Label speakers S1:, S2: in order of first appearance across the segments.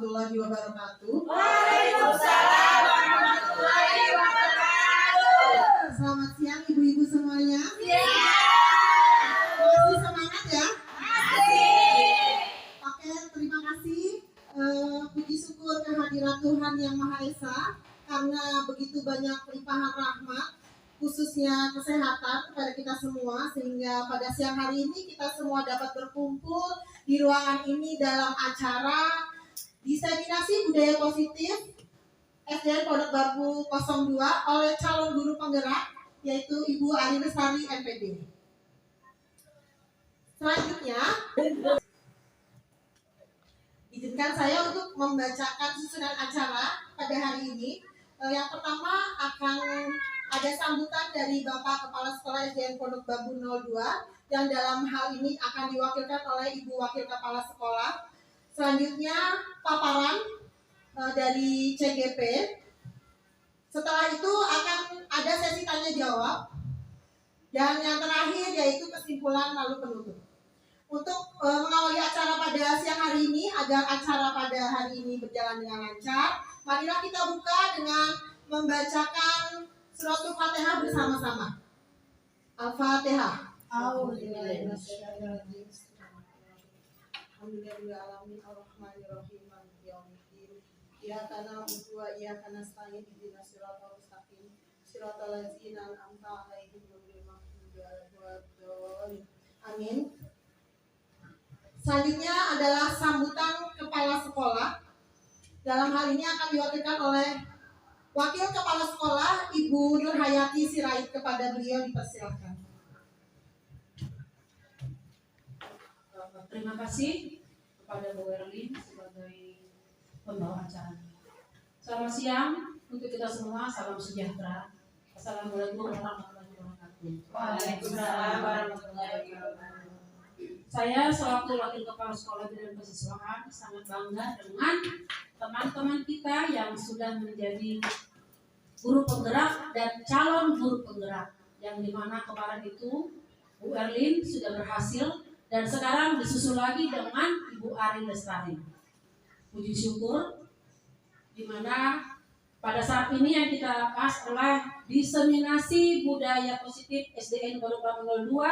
S1: warahmatullahi wabarakatuh.
S2: Waalaikumsalam warahmatullahi wabarakatuh.
S1: Selamat siang ibu-ibu semuanya.
S2: Siang.
S1: Masih semangat ya?
S2: Masih.
S1: Oke, terima kasih. Puji syukur kehadirat Tuhan Yang Maha Esa karena begitu banyak limpahan rahmat, khususnya kesehatan kepada kita semua, sehingga pada siang hari ini kita semua dapat berkumpul di ruangan ini dalam acara diseminasi budaya positif SDN Pondok Bambu 02 oleh calon guru penggerak yaitu Ibu Ari Lestari MPD. Selanjutnya, izinkan saya untuk membacakan susunan acara pada hari ini. Yang pertama akan ada sambutan dari Bapak Kepala Sekolah SDN Pondok Bambu 02 yang dalam hal ini akan diwakilkan oleh Ibu Wakil Kepala Sekolah. Selanjutnya paparan dari CGP. Setelah itu akan ada sesi tanya jawab. Dan yang terakhir yaitu kesimpulan lalu penutup. Untuk mengawali acara pada siang hari ini agar acara pada hari ini berjalan dengan lancar, marilah kita buka dengan membacakan suratul Fatihah bersama-sama. Al-Fatihah. Alhamdulillahirrahmanirrahim. Ar-Rahmanirrahim. Maliki yaumiddin. Iyyaka na'budu wa iyyaka nasta'in. Ihdinas siratal mustaqim. Siratal ladzina an'amta 'alaihim ghairil maghdubi 'alaihim waladdallin. Amin. Selanjutnya adalah sambutan kepala sekolah. Dalam hal ini akan diwakilkan oleh Wakil Kepala Sekolah Ibu Nur Hayati Sirait. Kepada beliau dipersilakan.
S3: Terima kasih kepada Bu Erlin sebagai pembawa acara. Selamat siang untuk kita semua, salam sejahtera. Assalamualaikum warahmatullahi wabarakatuh.
S2: Waalaikumsalam warahmatullahi wabarakatuh.
S3: Saya selaku Wakil Kepala Sekolah Bidang Kesiswaan sangat bangga dengan teman-teman kita yang sudah menjadi guru penggerak dan calon guru penggerak, yang dimana kemarin itu Bu Erlin sudah berhasil dan sekarang disusul lagi dengan Ibu Ari Lestari. Puji syukur, dimana pada saat ini yang kita bahas adalah diseminasi budaya positif SDN Pondok Bambu 02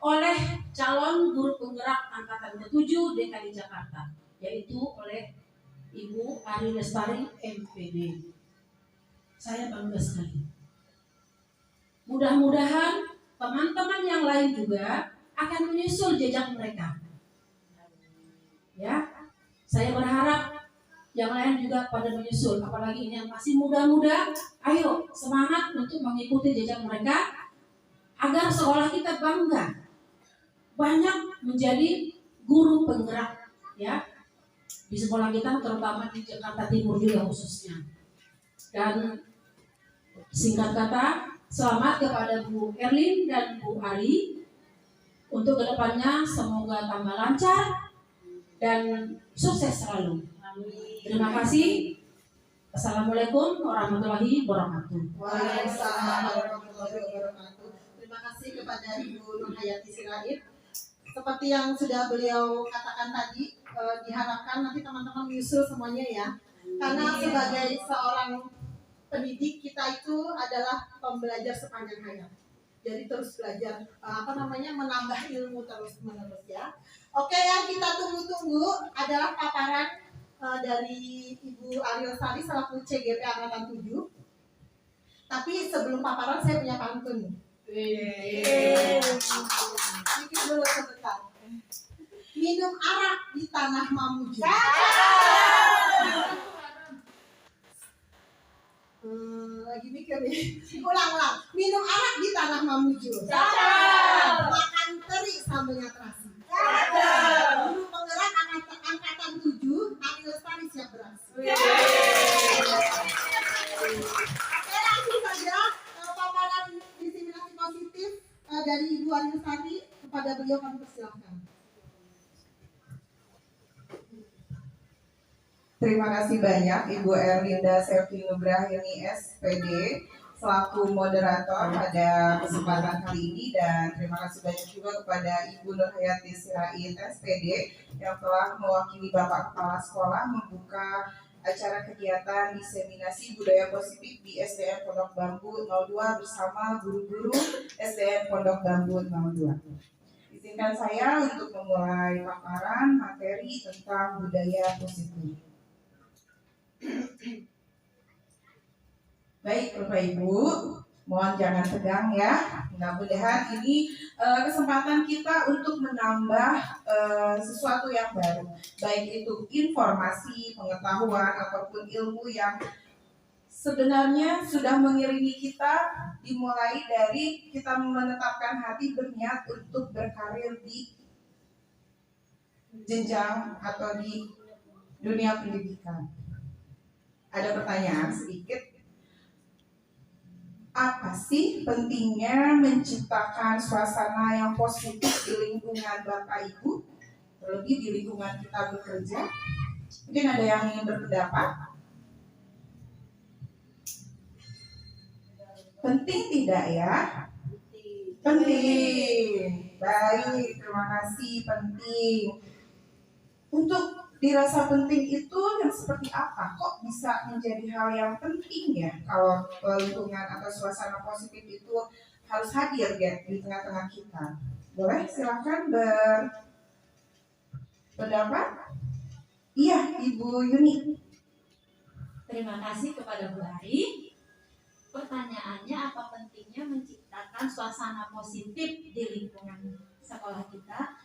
S3: oleh calon guru penggerak angkatan ke-7 DKI Jakarta, yaitu oleh Ibu Ari Lestari MPD. Saya bangga sekali. Mudah-mudahan teman-teman yang lain juga akan menyusul jejak mereka. Ya, saya berharap yang lain juga pada menyusul, apalagi ini yang masih muda-muda. Ayo semangat untuk mengikuti jejak mereka agar sekolah kita bangga banyak menjadi guru penggerak ya di sekolah kita, terutama di Jakarta Timur juga khususnya. Dan singkat kata, selamat kepada Bu Erlin dan Bu Ari untuk kedepannya, semoga tambah lancar dan sukses selalu. Terima kasih. Assalamualaikum warahmatullahi wabarakatuh.
S1: Waalaikumsalam warahmatullahi wabarakatuh. Terima kasih kepada Ibu Nur Hayati Sirait. Seperti yang sudah beliau katakan tadi, diharapkan nanti teman-teman menyusul semuanya ya. Karena sebagai seorang pendidik, kita itu adalah pembelajar sepanjang hayat. Jadi terus belajar, menambah ilmu terus-menerus ya. Oke, yang kita tunggu-tunggu adalah paparan dari Ibu Ari Lestari selaku CGP Angkatan 7. Tapi sebelum paparan saya punya pantun. Sedikit dulu sebentar. Minum arak di tanah Mamuju. Lagi mikir nih. Ulang. Minum arak di tanah Mamuju. Makan teri sambelnya terasi. Guru penggerak angkatan 7 Ari Lestari siap beraksi. Oke, langsung saja paparan diseminasi positif dari Ibu Ari Lestari. Kepada beliau kami persilahkan.
S4: Terima kasih banyak Ibu Erlinda Sevki Nugrahini SPD selaku moderator pada kesempatan kali ini, dan terima kasih banyak juga kepada Ibu Nurhayati Sirait SPD yang telah mewakili Bapak Kepala Sekolah membuka acara kegiatan diseminasi budaya positif di SDN Pondok Bambu 02 bersama guru-guru SDN Pondok Bambu 02. Izinkan saya untuk memulai paparan materi tentang budaya positif. Baik Bapak Ibu, mohon jangan tegang ya. Mudah-mudahan ini kesempatan kita untuk menambah sesuatu yang baru, baik itu informasi, pengetahuan ataupun ilmu yang sebenarnya sudah mengiringi kita, dimulai dari kita menetapkan hati berniat untuk berkarir di jenjang atau di dunia pendidikan. Ada pertanyaan sedikit. Apa sih pentingnya menciptakan suasana yang positif di lingkungan Bapak Ibu, terlebih di lingkungan kita bekerja? Mungkin ada yang ingin berpendapat? Penting tidak ya? Penting. Baik, terima kasih, penting. Untuk dirasa penting itu yang seperti apa? Kok bisa menjadi hal yang penting ya? Kalau lingkungan atau suasana positif itu harus hadir ya di tengah-tengah kita. Boleh silakan berpendapat? Iya, Ibu Yuni.
S5: Terima kasih kepada Bu Ari. Pertanyaannya, apa pentingnya menciptakan suasana positif di lingkungan sekolah kita?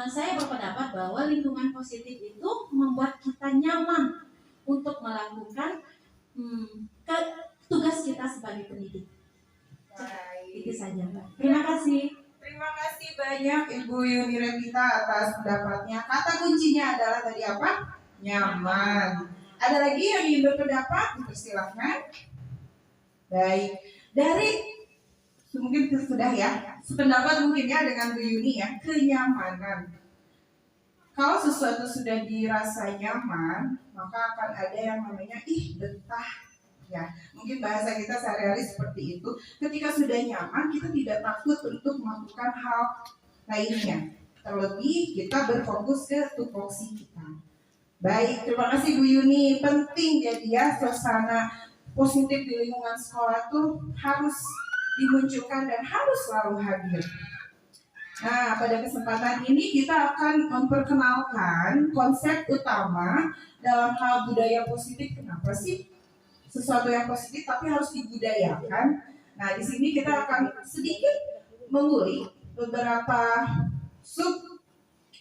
S5: Saya berpendapat bahwa lingkungan positif itu membuat kita nyaman untuk melakukan tugas kita sebagai pendidik. Itu saja, Mbak. Terima kasih.
S4: Terima kasih banyak Ibu Yuni Revita atas pendapatnya. Kata kuncinya adalah tadi apa? Nyaman. Ada lagi yang ingin berpendapat? Dipersilahkan. Baik. Dari mungkin sudah ya, sependapat mungkin ya dengan Bu Yuni ya, kenyamanan. Kalau sesuatu sudah dirasa nyaman, maka akan ada yang namanya betah ya. Mungkin bahasa kita sehari-hari seperti itu. Ketika sudah nyaman, kita tidak takut untuk melakukan hal lainnya. Terlebih kita berfokus ke tupoksi kita. Baik, terima kasih Bu Yuni. Penting jadi ya suasana positif di lingkungan sekolah tuh harus dimunculkan dan harus selalu hadir. Nah, pada kesempatan ini kita akan memperkenalkan konsep utama dalam hal budaya positif. Kenapa sih sesuatu yang positif tapi harus dibudayakan? Nah, di sini kita akan sedikit mengulik beberapa sub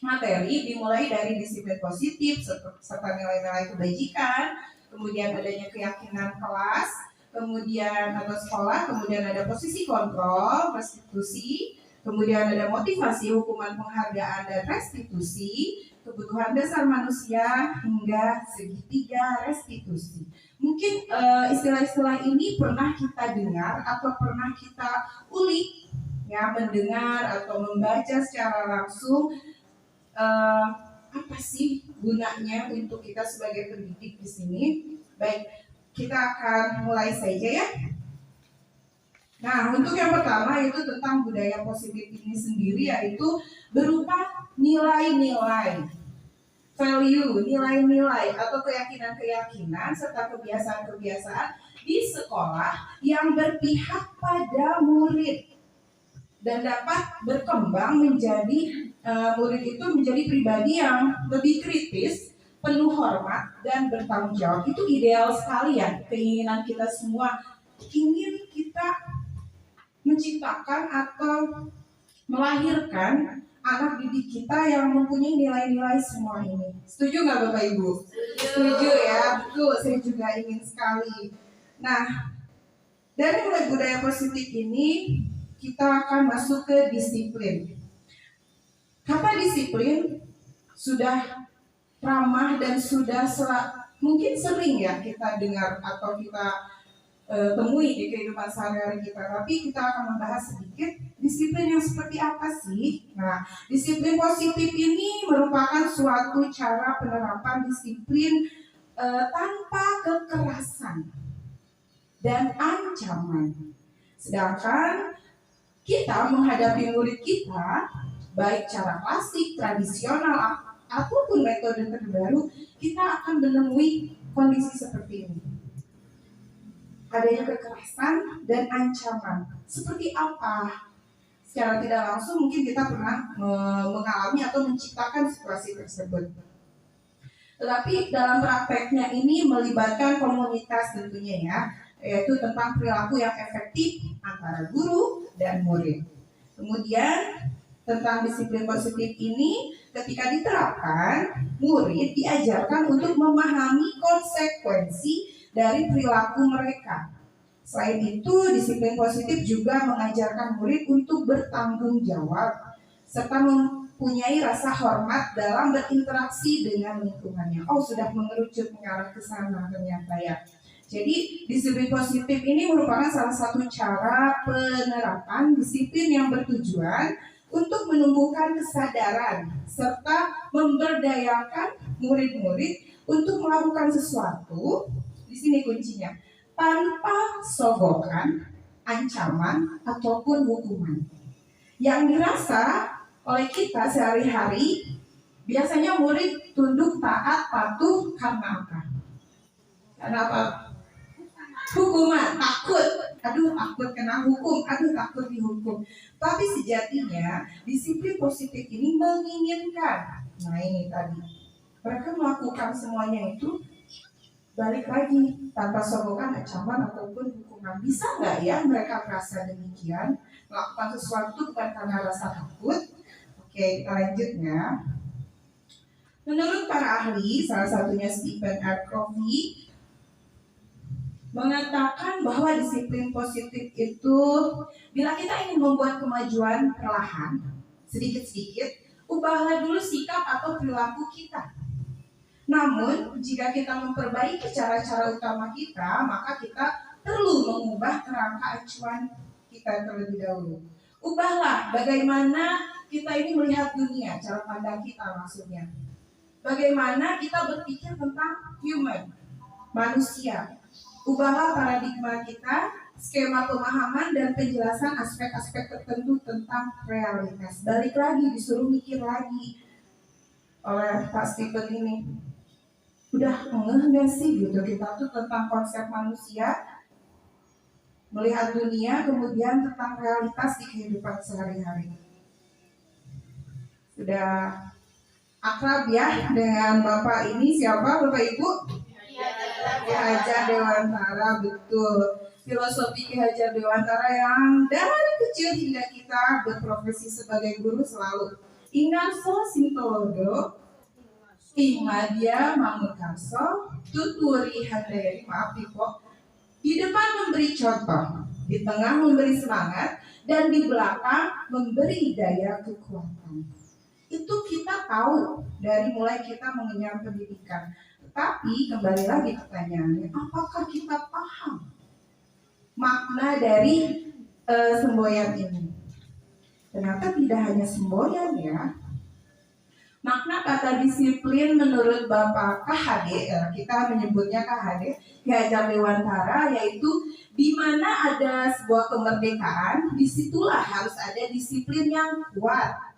S4: materi, dimulai dari disiplin positif serta nilai-nilai kebajikan, kemudian adanya keyakinan kelas, kemudian atau sekolah, kemudian ada posisi kontrol, restitusi, kemudian ada motivasi, hukuman, penghargaan, dan restitusi, kebutuhan dasar manusia, hingga segitiga restitusi. Mungkin istilah-istilah ini pernah kita dengar atau pernah kita ulik, ya, mendengar atau membaca secara langsung. Apa sih gunanya untuk kita sebagai pendidik di sini? Baik, kita akan mulai saja ya. Nah, untuk yang pertama itu tentang budaya positif ini sendiri, yaitu berupa nilai-nilai, value, nilai-nilai atau keyakinan-keyakinan serta kebiasaan-kebiasaan di sekolah yang berpihak pada murid dan dapat berkembang menjadi murid itu menjadi pribadi yang lebih kritis, penuh hormat dan bertanggung jawab. Itu ideal sekali ya, keinginan kita semua. Ingin kita menciptakan atau melahirkan anak didik kita yang mempunyai nilai-nilai semua ini. Setuju nggak Bapak Ibu? Setuju ya, betul. Saya juga ingin sekali. Nah, dari mulai budaya positif ini kita akan masuk ke disiplin. Kata disiplin sudah ramah dan sudah mungkin sering ya kita dengar atau kita temui di kehidupan sehari-hari kita. Tapi kita akan membahas sedikit disiplin yang seperti apa sih. Nah, disiplin positif ini merupakan suatu cara penerapan disiplin tanpa kekerasan. dan ancaman. Sedangkan kita menghadapi murid kita, baik cara klasik, tradisional, ataupun metode terbaru, kita akan menemui kondisi seperti ini. Adanya kekerasan dan ancaman. Seperti apa? Secara tidak langsung mungkin kita pernah mengalami atau menciptakan situasi tersebut. Tetapi dalam prakteknya ini melibatkan komunitas tentunya ya, yaitu tentang perilaku yang efektif antara guru dan murid. Kemudian tentang disiplin positif ini ketika diterapkan, murid diajarkan untuk memahami konsekuensi dari perilaku mereka. Selain itu, disiplin positif juga mengajarkan murid untuk bertanggung jawab serta mempunyai rasa hormat dalam berinteraksi dengan lingkungannya. Oh, sudah mengerucut mengarah ke sana ternyata ya. Jadi, disiplin positif ini merupakan salah satu cara penerapan disiplin yang bertujuan untuk menumbuhkan kesadaran serta memberdayakan murid-murid untuk melakukan sesuatu. Di sini kuncinya, tanpa sogokan, ancaman, ataupun hukuman. Yang dirasa oleh kita sehari-hari, biasanya murid tunduk, taat, patuh karena apa? Karena apa? Hukuman, takut. Aduh, takut kena hukum. Aduh, takut dihukum. Tapi sejatinya, disiplin positif ini menginginkan. Nah ini tadi. Mereka melakukan semuanya itu balik lagi tanpa sogokan, ancaman ataupun hukuman. Bisa nggak ya mereka merasa demikian, melakukan sesuatu bukan karena rasa takut? Oke, kita lanjut ya. Menurut para ahli, salah satunya Stephen R. Covey mengatakan bahwa disiplin positif itu bila kita ingin membuat kemajuan perlahan, sedikit-sedikit, ubahlah dulu sikap atau perilaku kita. Namun, jika kita memperbaiki cara-cara utama kita, maka kita perlu mengubah kerangka acuan kita terlebih dahulu. Ubahlah bagaimana kita ini melihat dunia, cara pandang kita maksudnya. Bagaimana kita berpikir tentang human, manusia. Ubahlah paradigma kita, skema pemahaman dan penjelasan aspek-aspek tertentu tentang realitas. Balik lagi, disuruh mikir lagi oleh Pak Stephen ini. Udah ngeh gak sih gitu kita tuh tentang konsep manusia, melihat dunia, kemudian tentang realitas di kehidupan sehari-hari. Sudah akrab ya dengan Bapak ini, siapa Bapak Ibu? Ki Hajar Dewantara, betul. Filosofi Ki Hajar Dewantara yang dari kecil hingga kita berprofesi sebagai guru selalu Ingarso Sintolodo, Imadia Mangunkarso, Tuturi Handayani, maaf Pipo, di depan memberi contoh, di tengah memberi semangat, dan di belakang memberi daya kekuatan. Itu kita tahu dari mulai kita mengenyam pendidikan. Tapi kembali lagi pertanyaannya, apakah kita paham makna dari semboyan ini? Ternyata tidak hanya semboyan ya. Makna kata disiplin menurut Bapak KHD, kita menyebutnya KHD, Ki Hajar Dewantara, yaitu di mana ada sebuah kemerdekaan, disitulah harus ada disiplin yang kuat.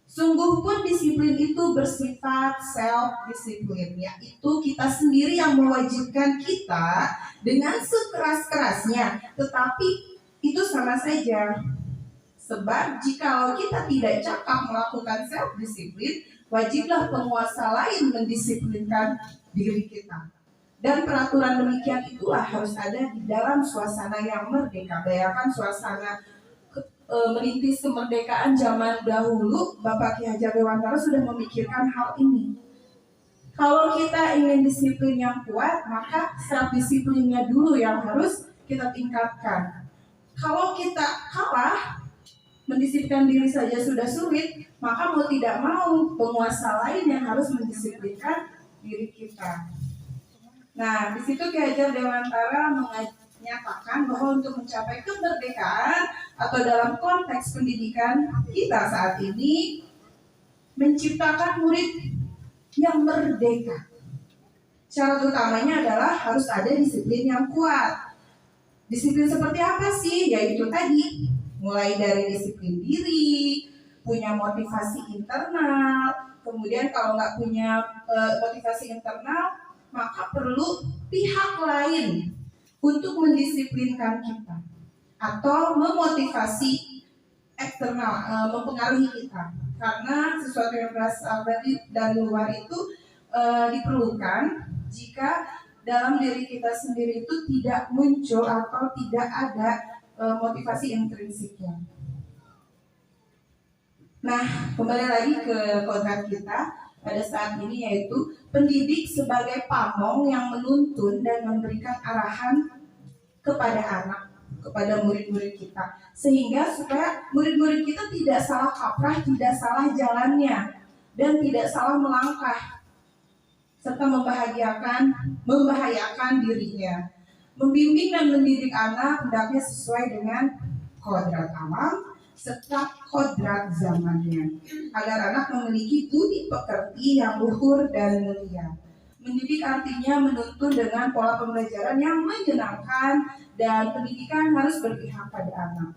S4: Sungguh pun disiplin itu bersifat self-disiplin, yaitu kita sendiri yang mewajibkan kita dengan sekeras-kerasnya, tetapi itu sama saja. Sebab jikalau kita tidak cakap melakukan self-disiplin, wajiblah penguasa lain mendisiplinkan diri kita. Dan peraturan demikian itulah harus ada di dalam suasana yang merdeka. Bayangkan suasana merintis kemerdekaan zaman dahulu, Bapak Ki Hajar Dewantara sudah memikirkan hal ini. Kalau kita ingin disiplin yang kuat, maka self-disiplinnya dulu yang harus kita tingkatkan. Kalau kita kalah, mendisiplinkan diri saja sudah sulit, maka mau tidak mau penguasa lain yang harus mendisiplinkan diri kita. Nah, di situ Ki Hajar Dewantara menyatakan bahwa untuk mencapai kemerdekaan atau dalam konteks pendidikan kita saat ini menciptakan murid yang merdeka. Syarat utamanya adalah harus ada disiplin yang kuat. Disiplin seperti apa sih? Yaitu tadi, mulai dari disiplin diri, punya motivasi internal, kemudian kalau nggak punya motivasi internal, maka perlu pihak lain untuk mendisiplinkan kita atau memotivasi eksternal, mempengaruhi kita. Karena sesuatu yang berasal dari luar itu diperlukan jika dalam diri kita sendiri itu tidak muncul atau tidak ada motivasi intrinsiknya. Nah, kembali lagi ke kodrat kita pada saat ini, yaitu pendidik sebagai pamong yang menuntun dan memberikan arahan kepada anak, kepada murid-murid kita, sehingga supaya murid-murid kita tidak salah kaprah, tidak salah jalannya, dan tidak salah melangkah, serta membahayakan dirinya. Membimbing dan mendidik anak hendaknya sesuai dengan kodrat alam serta kodrat zamannya, agar anak memiliki budi pekerti yang luhur dan mulia. Mendidik artinya menuntun dengan pola pembelajaran yang menyenangkan, dan pendidikan harus berpihak pada anak.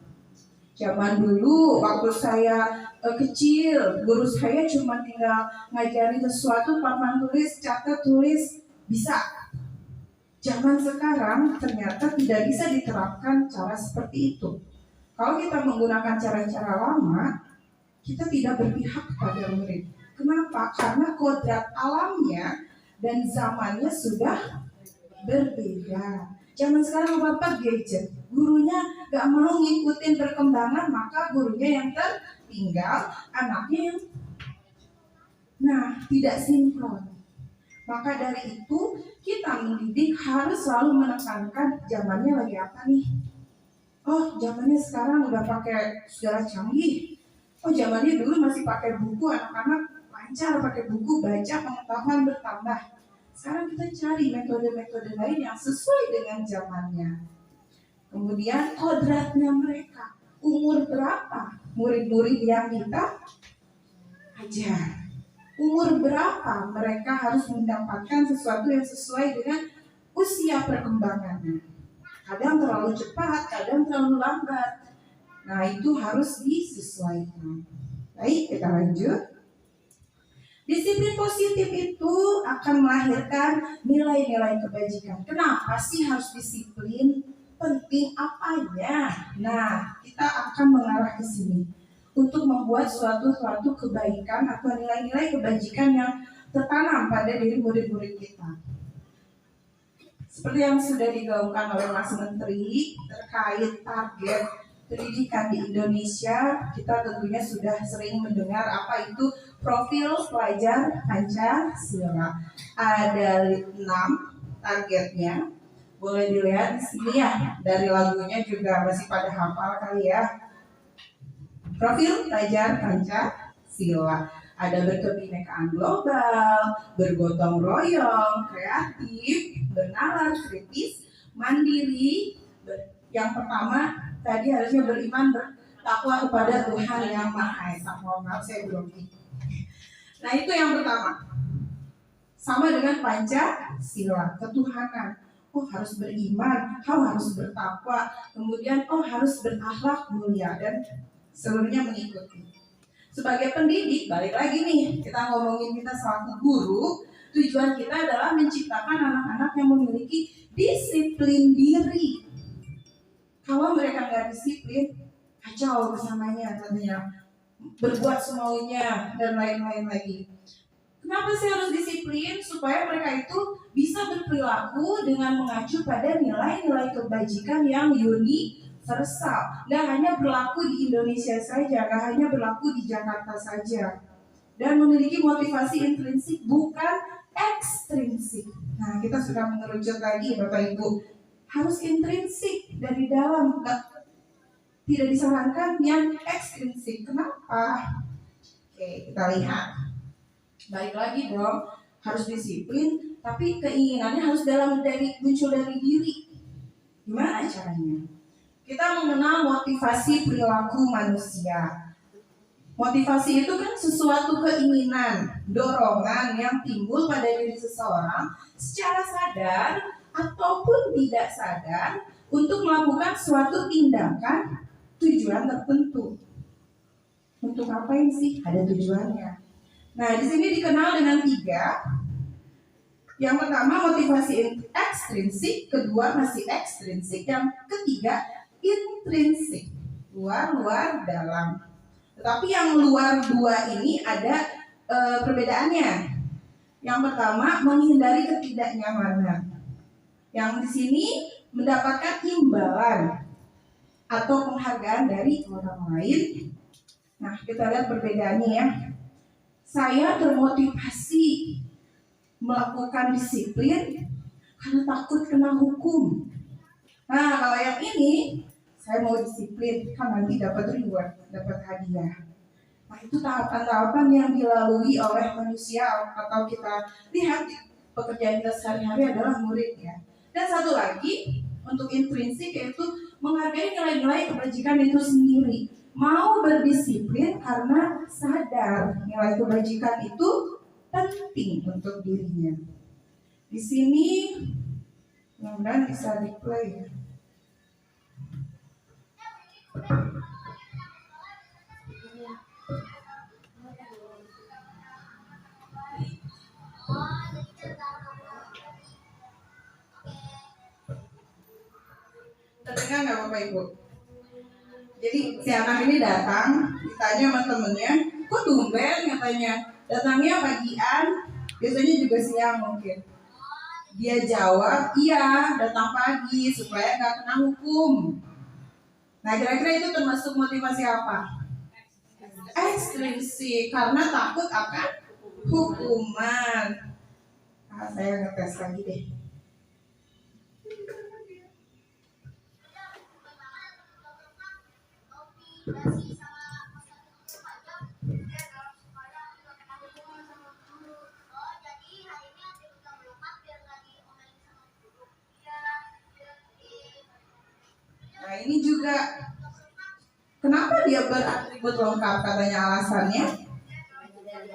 S4: Zaman dulu waktu saya kecil, guru saya cuma tinggal ngajarin sesuatu, papan tulis, catat tulis, bisa. Zaman sekarang ternyata tidak bisa diterapkan cara seperti itu. Kalau kita menggunakan cara-cara lama, kita tidak berpihak pada murid. Kenapa? Karena kodrat alamnya dan zamannya sudah berbeda. Zaman sekarang Bapak gadget, gurunya gak mau ngikutin perkembangan, maka gurunya yang tertinggal, anaknya yang tidak sinkron. Maka dari itu kita mendidik harus selalu menekankan zamannya lagi apa nih. Oh, zamannya sekarang udah pakai segala canggih. Oh, zamannya dulu masih pakai buku, anak-anak lancar pakai buku, baca, pengetahuan bertambah. Sekarang kita cari metode-metode lain yang sesuai dengan zamannya. Kemudian kodratnya mereka, umur berapa murid-murid yang kita ajar, umur berapa mereka harus mendapatkan sesuatu yang sesuai dengan usia perkembangannya. Kadang terlalu cepat, kadang terlalu lambat. Nah, itu harus disesuaikan. Baik, kita lanjut. Disiplin positif itu akan melahirkan nilai-nilai kebajikan. Kenapa sih harus disiplin? Penting apanya? Nah, kita akan mengarah ke sini untuk membuat suatu kebaikan atau nilai-nilai kebajikan yang tertanam pada diri murid-murid kita. Seperti yang sudah digaungkan oleh Mas Menteri terkait target pendidikan di Indonesia, kita tentunya sudah sering mendengar apa itu profil pelajar Pancasila. Ada 6 targetnya. Boleh dilihat di sini ya, dari lagunya juga masih pada hafal kali ya. Profil pelajar Pancasila. Ada berkebinekaan global, bergotong royong, kreatif, bernalar, kritis, mandiri. Yang pertama tadi harusnya beriman, bertakwa kepada Tuhan Yang Maha Esa. Mohon maaf saya belum. Nah, itu yang pertama. Sama dengan Pancasila, ketuhanan. Oh, harus beriman, harus bertakwa, kemudian harus berakhlak mulia, dan seluruhnya mengikuti. Sebagai pendidik, balik lagi nih, kita ngomongin kita selaku guru, tujuan kita adalah menciptakan anak-anak yang memiliki disiplin diri. Kalau mereka nggak disiplin, kacau kesananya, katanya berbuat semaunya dan lain-lain lagi. Kenapa sih harus disiplin? Supaya mereka itu bisa berperilaku dengan mengacu pada nilai-nilai kebajikan yang universal. Nggak hanya berlaku di Indonesia saja, nggak hanya berlaku di Jakarta saja. Dan memiliki motivasi intrinsik, bukan ekstrinsik. Nah, kita sudah mengerucut lagi Bapak Ibu. Harus intrinsik dari dalam, tidak disarankan yang ekstrinsik. Kenapa? Oke, kita lihat. Baik lagi dong, harus disiplin, tapi keinginannya harus muncul dari diri. Gimana caranya? Kita mengenal motivasi perilaku manusia. Motivasi itu kan sesuatu keinginan, dorongan yang timbul pada diri seseorang secara sadar ataupun tidak sadar untuk melakukan suatu tindakan tujuan tertentu. Untuk ngapain sih? Ada tujuannya. Nah, di sini dikenal dengan 3. Yang pertama motivasi ekstrinsik, kedua masih ekstrinsik, yang ketiga intrinsik, luar dalam. Tetapi yang luar 2 ini ada perbedaannya. Yang pertama menghindari ketidaknyamanan. Yang di sini mendapatkan imbalan atau penghargaan dari orang lain. Nah, kita lihat perbedaannya ya. Saya termotivasi melakukan disiplin karena takut kena hukum. Nah, kalau yang ini saya mau disiplin kan nanti dapat reward, dapat hadiah. Nah, itu tahapan-tahapan yang dilalui oleh manusia atau kita lihat di pekerjaan kita sehari-hari adalah murid ya. Dan satu lagi untuk intrinsik yaitu menghargai nilai-nilai kebajikan itu sendiri. Mau berdisiplin karena sadar nilai kebajikan itu penting untuk dirinya. Di sini mudah-mudahan bisa di-play. Terdengar nggak Bapak Ibu? Jadi si anak ini datang, ditanya sama temennya, kok tumben katanya, datangnya pagian, biasanya juga siang mungkin. Dia jawab, iya datang pagi supaya nggak kena hukum. Nah kira-kira itu termasuk motivasi apa? Ekstrinsik, karena takut akan hukuman. Nah, saya ngetes lagi deh. Nah ini juga kenapa dia beratribut lengkap katanya alasannya?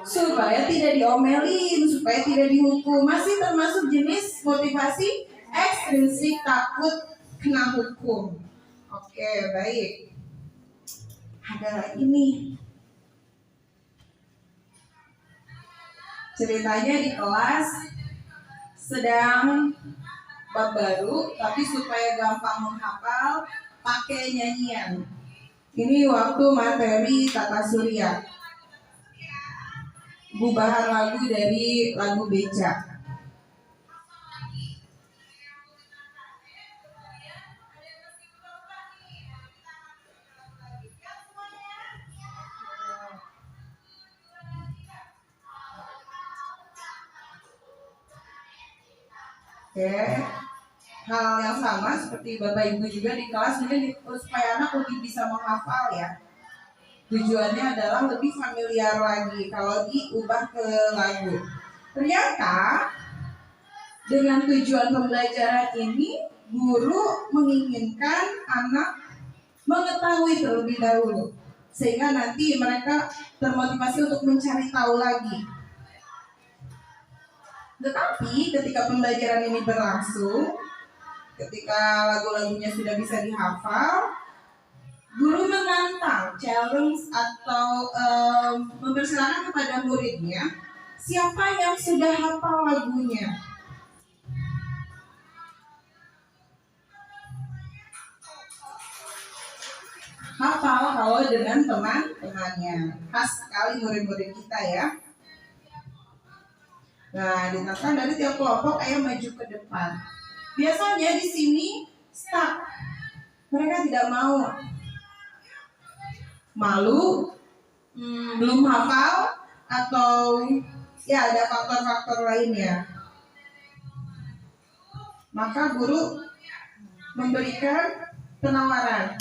S4: Supaya tidak diomelin, supaya tidak dihukum. Masih termasuk jenis motivasi ekstrinsik, takut kena hukum. Oke, baik. Ada lagi nih. Ceritanya di kelas sedang bab baru, tapi supaya gampang menghafal pakai nyanyian. Ini waktu materi tata surya. Gubahan lagu dari lagu Beca. Oke, hal yang sama seperti Bapak Ibu juga di kelas ini supaya anak lebih bisa menghafal ya. Tujuannya adalah lebih familiar lagi kalau diubah ke lagu. Ternyata dengan tujuan pembelajaran ini guru menginginkan anak mengetahui terlebih dahulu sehingga nanti mereka termotivasi untuk mencari tahu lagi. Tetapi ketika pembelajaran ini berlangsung, ketika lagu-lagunya sudah bisa dihafal, guru menantang, challenge atau mempersilahkan kepada muridnya siapa yang sudah hafal lagunya. Hafal kalau dengan teman-temannya. Khas sekali murid-murid kita ya. Nah, ditantang dari tiap kelompok ayo maju ke depan. Biasanya di sini stuck. Mereka tidak mau. Malu, belum hafal, atau ya ada faktor-faktor lainnya. Maka guru memberikan penawaran.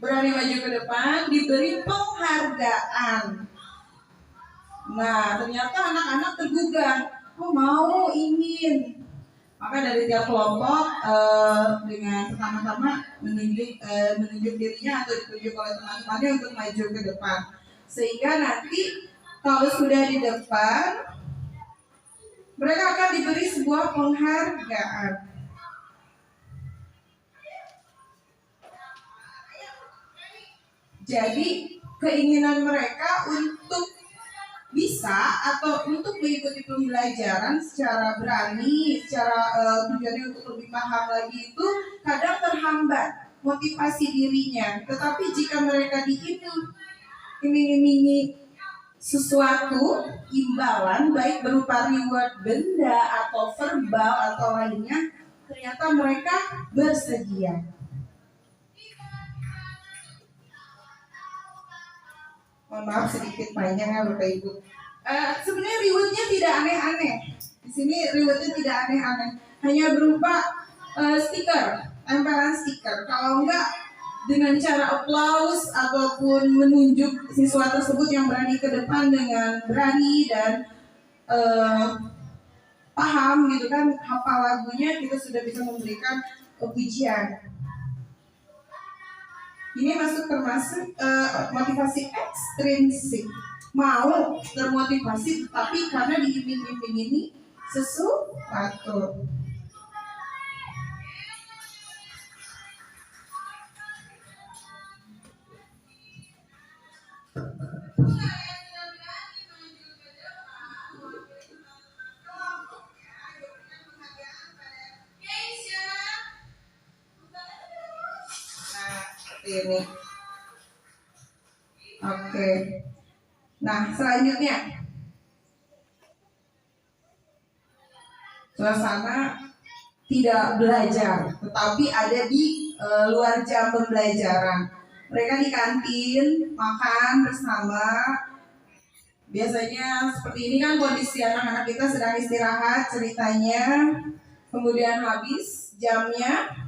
S4: Berani maju ke depan, diberi penghargaan. Nah, ternyata anak-anak tergugah. Oh, mau, ingin. Maka dari tiap kelompok dengan pertama-tama menunjuk dirinya atau ditunjuk oleh teman-temannya untuk maju ke depan. Sehingga nanti kalau sudah di depan, mereka akan diberi sebuah penghargaan. Jadi keinginan mereka untuk bisa atau untuk mengikuti pembelajaran secara berani, secara tujuannya untuk lebih paham lagi itu kadang terhambat motivasi dirinya. Tetapi jika mereka diiming-imingi sesuatu imbalan, baik berupa reward benda atau verbal atau lainnya, ternyata mereka bersedia. Mohon maaf sedikit panjang ya Bapak Ibu. Sebenarnya rewardnya tidak aneh-aneh. Di sini rewardnya tidak aneh-aneh, hanya berupa stiker, tempelan stiker. Kalau enggak dengan cara applause ataupun menunjuk siswa tersebut yang berani ke depan dengan berani dan paham gitu kan, hafal lagunya, kita sudah bisa memberikan pujian. Ini termasuk motivasi ekstrinsik, mau termotivasi tapi karena diiming-iming ini sesuatu. Ini. Oke. Nah, selanjutnya suasana tidak belajar, tetapi ada di luar jam pembelajaran. Mereka di kantin makan bersama. Biasanya seperti ini kan kondisi anak-anak kita sedang istirahat ceritanya. Kemudian habis jamnya.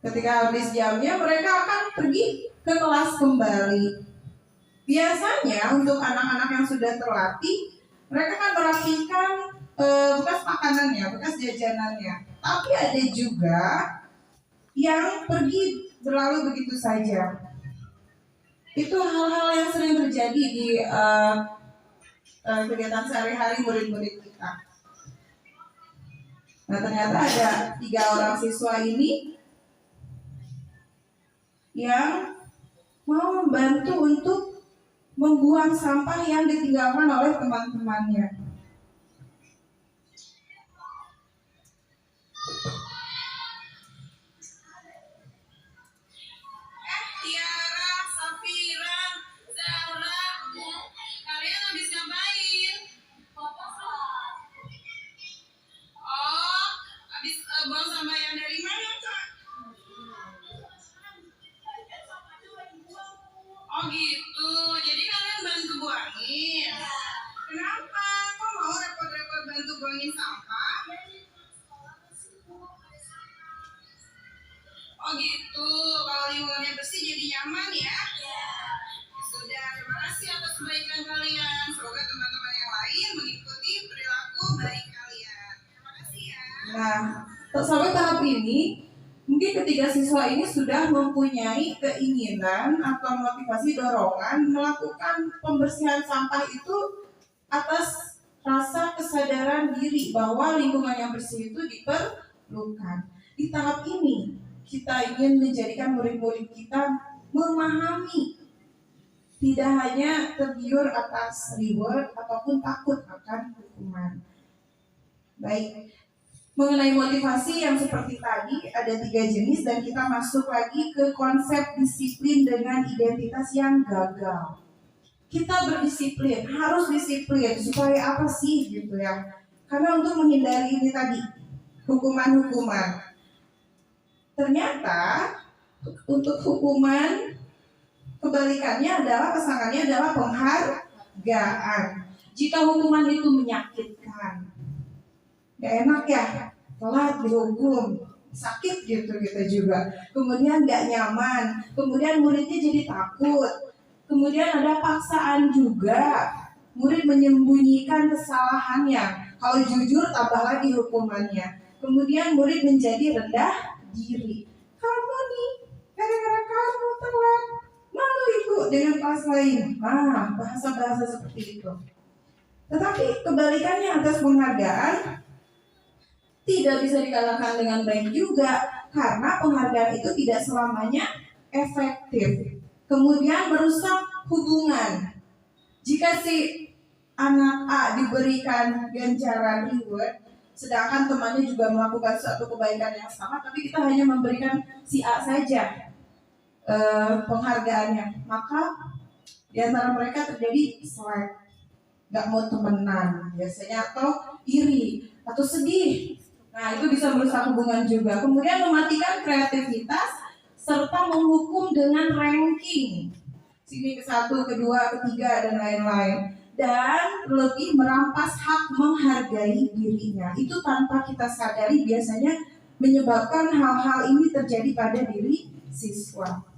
S4: Ketika habis jamnya, mereka akan pergi ke kelas kembali. Biasanya untuk anak-anak yang sudah terlatih, mereka akan merapikan bekas makanannya, bekas jajanannya. Tapi ada juga yang pergi berlalu begitu saja. Itu hal-hal yang sering terjadi di kegiatan sehari-hari murid-murid kita. Nah, ternyata ada 3 orang siswa ini yang mau membantu untuk membuang sampah yang ditinggalkan oleh teman-temannya.
S6: Tiara, Safira, Zahra, kalian habis ngapain? Oh, habis buang sampah yang dari mana, Kak? Oh gitu, jadi kalian bantu buangin. Kenapa? Kok mau repot-repot bantu buangin sampah? Oh gitu, kalau lingkungannya bersih jadi nyaman ya? Sudah, terima kasih atas kebaikan kalian. Semoga teman-teman yang lain mengikuti perilaku baik kalian. Terima kasih ya.
S4: Nah, sampai tahap ini mungkin ketiga siswa ini sudah mempunyai keinginan atau motivasi dorongan melakukan pembersihan sampah itu atas rasa kesadaran diri bahwa lingkungan yang bersih itu diperlukan. Di tahap ini kita ingin menjadikan murid-murid kita memahami, tidak hanya tergiur atas reward ataupun takut akan hukuman. Baik. Mengenai motivasi yang seperti tadi ada 3 jenis dan kita masuk lagi ke konsep disiplin dengan identitas yang gagal. Kita berdisiplin, harus disiplin supaya apa sih gitu ya? Karena untuk menghindari ini tadi hukuman-hukuman. Ternyata untuk hukuman kebalikannya adalah pasangannya adalah penghargaan. Jika hukuman itu menyakitkan, gak enak ya, telat dihukum, sakit gitu kita juga. Kemudian gak nyaman, kemudian muridnya jadi takut. Kemudian ada paksaan juga, murid menyembunyikan kesalahannya. Kalau jujur tambah lagi hukumannya. Kemudian murid menjadi rendah diri. Kamu nih, gara-gara kamu telat, malu ibu dengan kelas lain. Bahasa-bahasa seperti itu. Tetapi kebalikannya atas penghargaan tidak bisa dikalahkan dengan baik juga, karena penghargaan itu tidak selamanya efektif. Kemudian merusak hubungan. Jika si anak A diberikan ganjaran reward, sedangkan temannya juga melakukan suatu kebaikan yang sama, tapi kita hanya memberikan si A saja penghargaannya, maka di antara mereka terjadi selek, nggak mau temenan biasanya, atau iri atau sedih. Nah, itu bisa merusak hubungan juga. Kemudian mematikan kreativitas serta menghukum dengan ranking. Sini ke 1, kedua, ketiga, dan lain-lain. Dan lebih merampas hak menghargai dirinya. Itu tanpa kita sadari biasanya menyebabkan hal-hal ini terjadi pada diri siswa.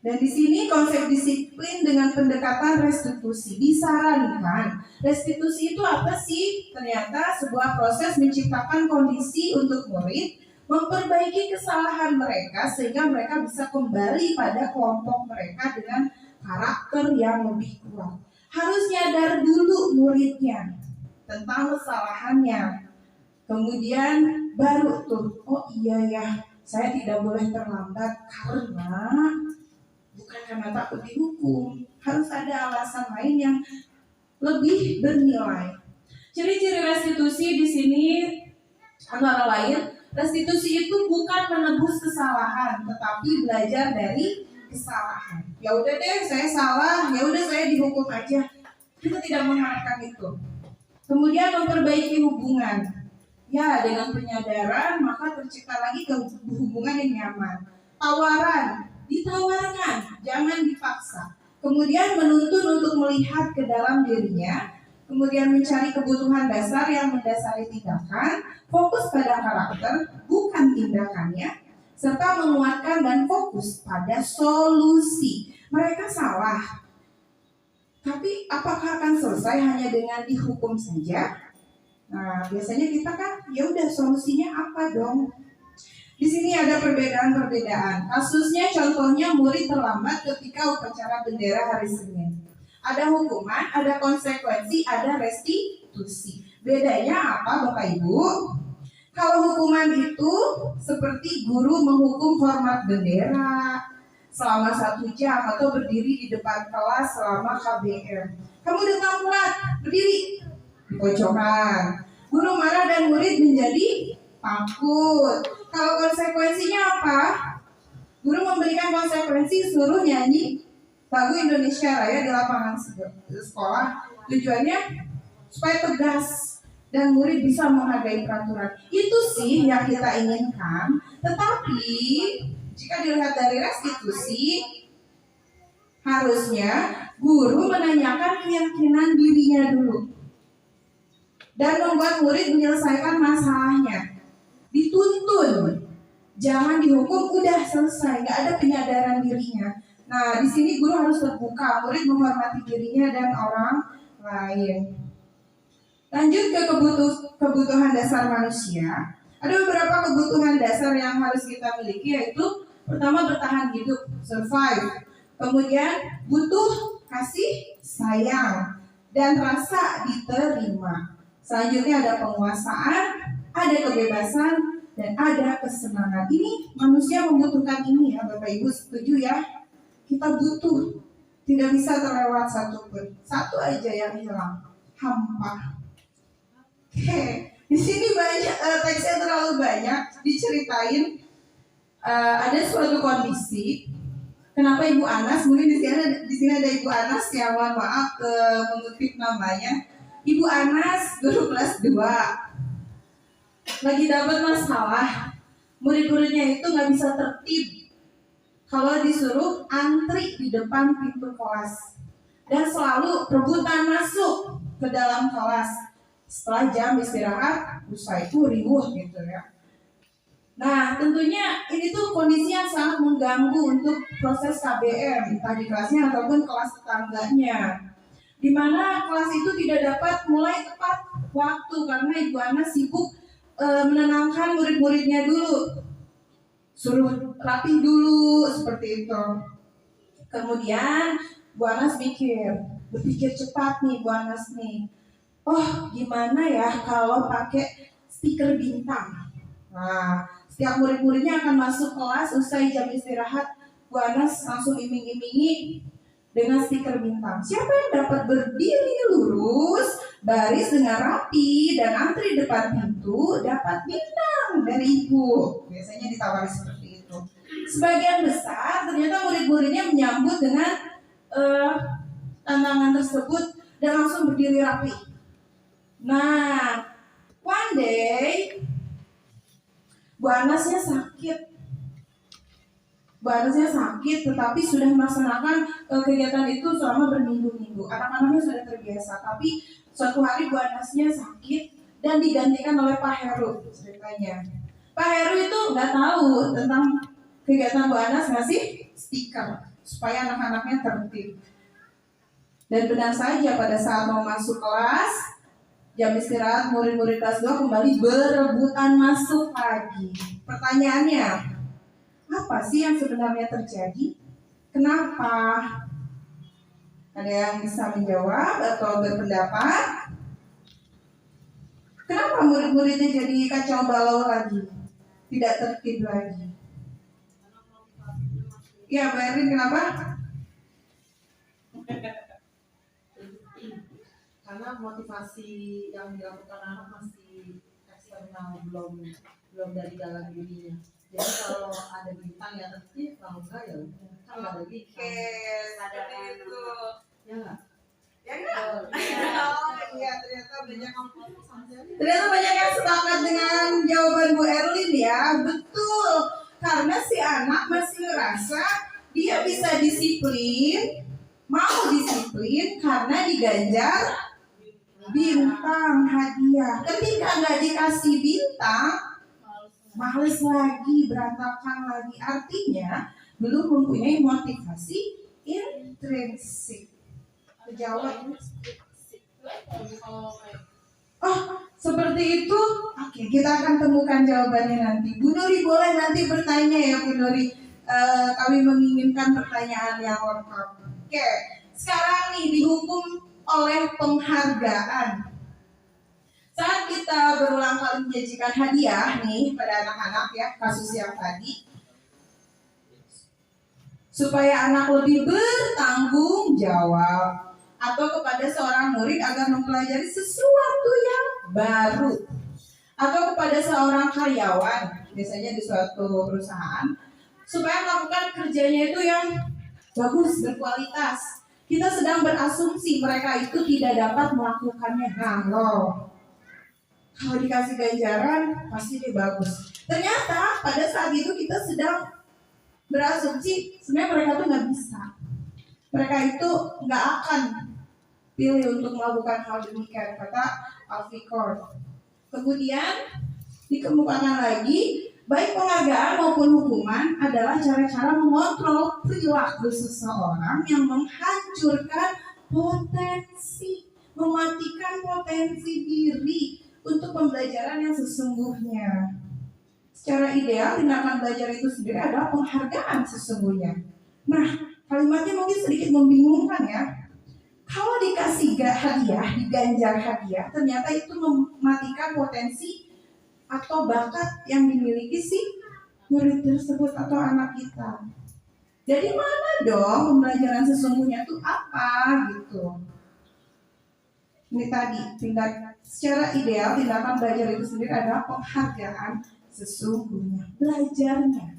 S4: Dan di sini konsep disiplin dengan pendekatan restitusi disarankan. Restitusi itu apa sih? Ternyata sebuah proses menciptakan kondisi untuk murid memperbaiki kesalahan mereka sehingga mereka bisa kembali pada kelompok mereka dengan karakter yang lebih kuat. Harus nyadar dulu muridnya tentang kesalahannya. Kemudian baru tuh, oh iya ya, saya tidak boleh terlambat bukan karena takut dihukum, harus ada alasan lain yang lebih bernilai. Ciri-ciri restitusi di sini antara lain, restitusi itu bukan menebus kesalahan, tetapi belajar dari kesalahan. Ya udah deh, saya salah, ya udah saya dihukum aja. Kita tidak mengharapkan itu. Kemudian memperbaiki hubungan. Ya, dengan penyadaran maka tercipta lagi hubungan yang nyaman. Tawaran, ditawarkan, jangan dipaksa. Kemudian menuntun untuk melihat ke dalam dirinya. Kemudian mencari kebutuhan dasar yang mendasari tindakan, fokus pada karakter, bukan tindakannya, serta menguatkan dan fokus pada solusi. Mereka salah, tapi apakah akan selesai hanya dengan dihukum saja? Nah, biasanya kita kan, ya udah solusinya apa dong? Di sini ada perbedaan-perbedaan. Kasusnya contohnya murid terlambat ketika upacara bendera hari Senin. Ada hukuman, ada konsekuensi, ada restitusi. Bedanya apa Bapak Ibu? Kalau hukuman itu seperti guru menghukum hormat bendera selama 1 jam atau berdiri di depan kelas selama KBM. Kamu datang telat, berdiri di pojokan. Guru marah dan murid menjadi takut. Kalau konsekuensinya apa? Guru memberikan konsekuensi suruh nyanyi lagu Indonesia Raya di lapangan sekolah. Tujuannya supaya tegas dan murid bisa menghargai peraturan. Itu sih yang kita inginkan. Tetapi jika dilihat dari restitusi, harusnya guru menanyakan keyakinan dirinya dulu dan membuat murid menyelesaikan masalahnya. Dituntun, jangan dihukum udah selesai, nggak ada penyadaran dirinya. Nah, di sini guru harus terbuka, murid menghormati dirinya dan orang lain. Lanjut ke kebutuhan dasar manusia. Ada beberapa kebutuhan dasar yang harus kita miliki, yaitu pertama bertahan hidup, survive. Kemudian butuh kasih sayang dan rasa diterima. Selanjutnya ada penguasaan, ada kebebasan, dan ada kesenangan. Ini manusia membutuhkan ini ya Bapak Ibu, setuju ya? Kita butuh, tidak bisa terlewat satupun. Satu aja yang hilang, hampa. Oke, di sini banyak teksnya terlalu banyak diceritain. Ada suatu kondisi. Kenapa Ibu Anas? Mungkin di sini ada Ibu Anas ya, mohon maaf mengutip namanya. Ibu Anas guru kelas 2 lagi dapat masalah. Murid-muridnya itu nggak bisa tertib kalau disuruh antri di depan pintu kelas dan selalu rebutan masuk ke dalam kelas setelah jam istirahat usai itu riuh gitu ya. Nah, tentunya ini tuh kondisi yang sangat mengganggu untuk proses KBM, entah di kelasnya ataupun kelas tetangganya, di mana kelas itu tidak dapat mulai tepat waktu karena Ibu Ana sibuk menenangkan murid-muridnya dulu, suruh rapih dulu seperti itu. Kemudian Bu Anas berpikir cepat nih Bu Anas nih. Oh, gimana ya kalau pakai stiker bintang? Nah, setiap murid-muridnya akan masuk kelas usai jam istirahat, Bu Anas langsung iming-imingi dengan stiker bintang. Siapa yang dapat berdiri lurus, baris dengan rapi, dan antri depan pintu dapat bintang dari ibu. Biasanya ditawari seperti itu. Sebagian besar ternyata murid-muridnya menyambut dengan tantangan tersebut dan langsung berdiri rapi. Nah, one day Bu Anasnya sakit, tetapi sudah melaksanakan kegiatan itu selama berminggu-minggu. Anak-anaknya sudah terbiasa, tapi suatu hari Bu Anasnya sakit dan digantikan oleh Pak Heru ceritanya. Pak Heru itu nggak tahu tentang kegiatan Bu Anas ngasih stiker supaya anak-anaknya tertib. Dan benar saja pada saat mau masuk kelas, jam istirahat, murid-murid kelas 2 kembali berebutan masuk lagi. Pertanyaannya, apa sih yang sebenarnya terjadi? Kenapa? Ada yang bisa menjawab atau berpendapat? Kenapa murid-muridnya jadi kacau balau lagi? Tidak tertib lagi? Ya, Mbak Erin, kenapa?
S1: Karena motivasi yang dilakukan anak masih eksternal, belum dari dalam dirinya. Jadi kalau ada bintang ya tertib, kalau enggak ya kan nggak ada bintang.
S6: Seperti itu.
S1: Ya nggak?
S6: Ya enggak? Oh iya,
S4: Ternyata banyak yang sepakat dengan jawaban Bu Erlin ya. Betul, karena si anak masih ngerasa dia bisa disiplin, mau disiplin karena diganjar bintang hadiah. Ketika nggak dikasih bintang, males lagi, berantakan lagi. Artinya belum mempunyai motivasi intrinsik. Kejawab. Oh, seperti itu. Oke, kita akan temukan jawabannya nanti. Bu Nuri boleh nanti bertanya ya Bu Nuri. Kami menginginkan pertanyaan yang lengkap. Oke, sekarang nih dihukum oleh penghargaan. Saat kita berulang kali menjanjikan hadiah nih pada anak-anak ya, kasus yang tadi, supaya anak lebih bertanggung jawab, atau kepada seorang murid agar mempelajari sesuatu yang baru, atau kepada seorang karyawan, biasanya di suatu perusahaan, supaya melakukan kerjanya itu yang bagus, berkualitas. Kita sedang berasumsi mereka itu tidak dapat melakukannya. Nah, kalau dikasih ganjaran pasti dia bagus. Ternyata pada saat itu kita sedang berasumsi sebenarnya mereka tuh nggak bisa. Mereka itu nggak akan pilih untuk melakukan hal demikian, kata Alfikor. Kemudian dikemukakan lagi, baik penghargaan maupun hukuman adalah cara-cara mengontrol perilaku seseorang yang menghancurkan potensi, mematikan potensi diri untuk pembelajaran yang sesungguhnya. Secara ideal, tindakan belajar itu sendiri adalah penghargaan sesungguhnya. Nah, kalimatnya mungkin sedikit membingungkan ya. Kalau dikasih hadiah, diganjar hadiah, ternyata itu mematikan potensi atau bakat yang dimiliki si murid tersebut atau anak kita. Jadi mana dong pembelajaran sesungguhnya itu apa gitu? Ini tadi, secara ideal tindakan belajar itu sendiri adalah penghargaan sesungguhnya. Belajarnya,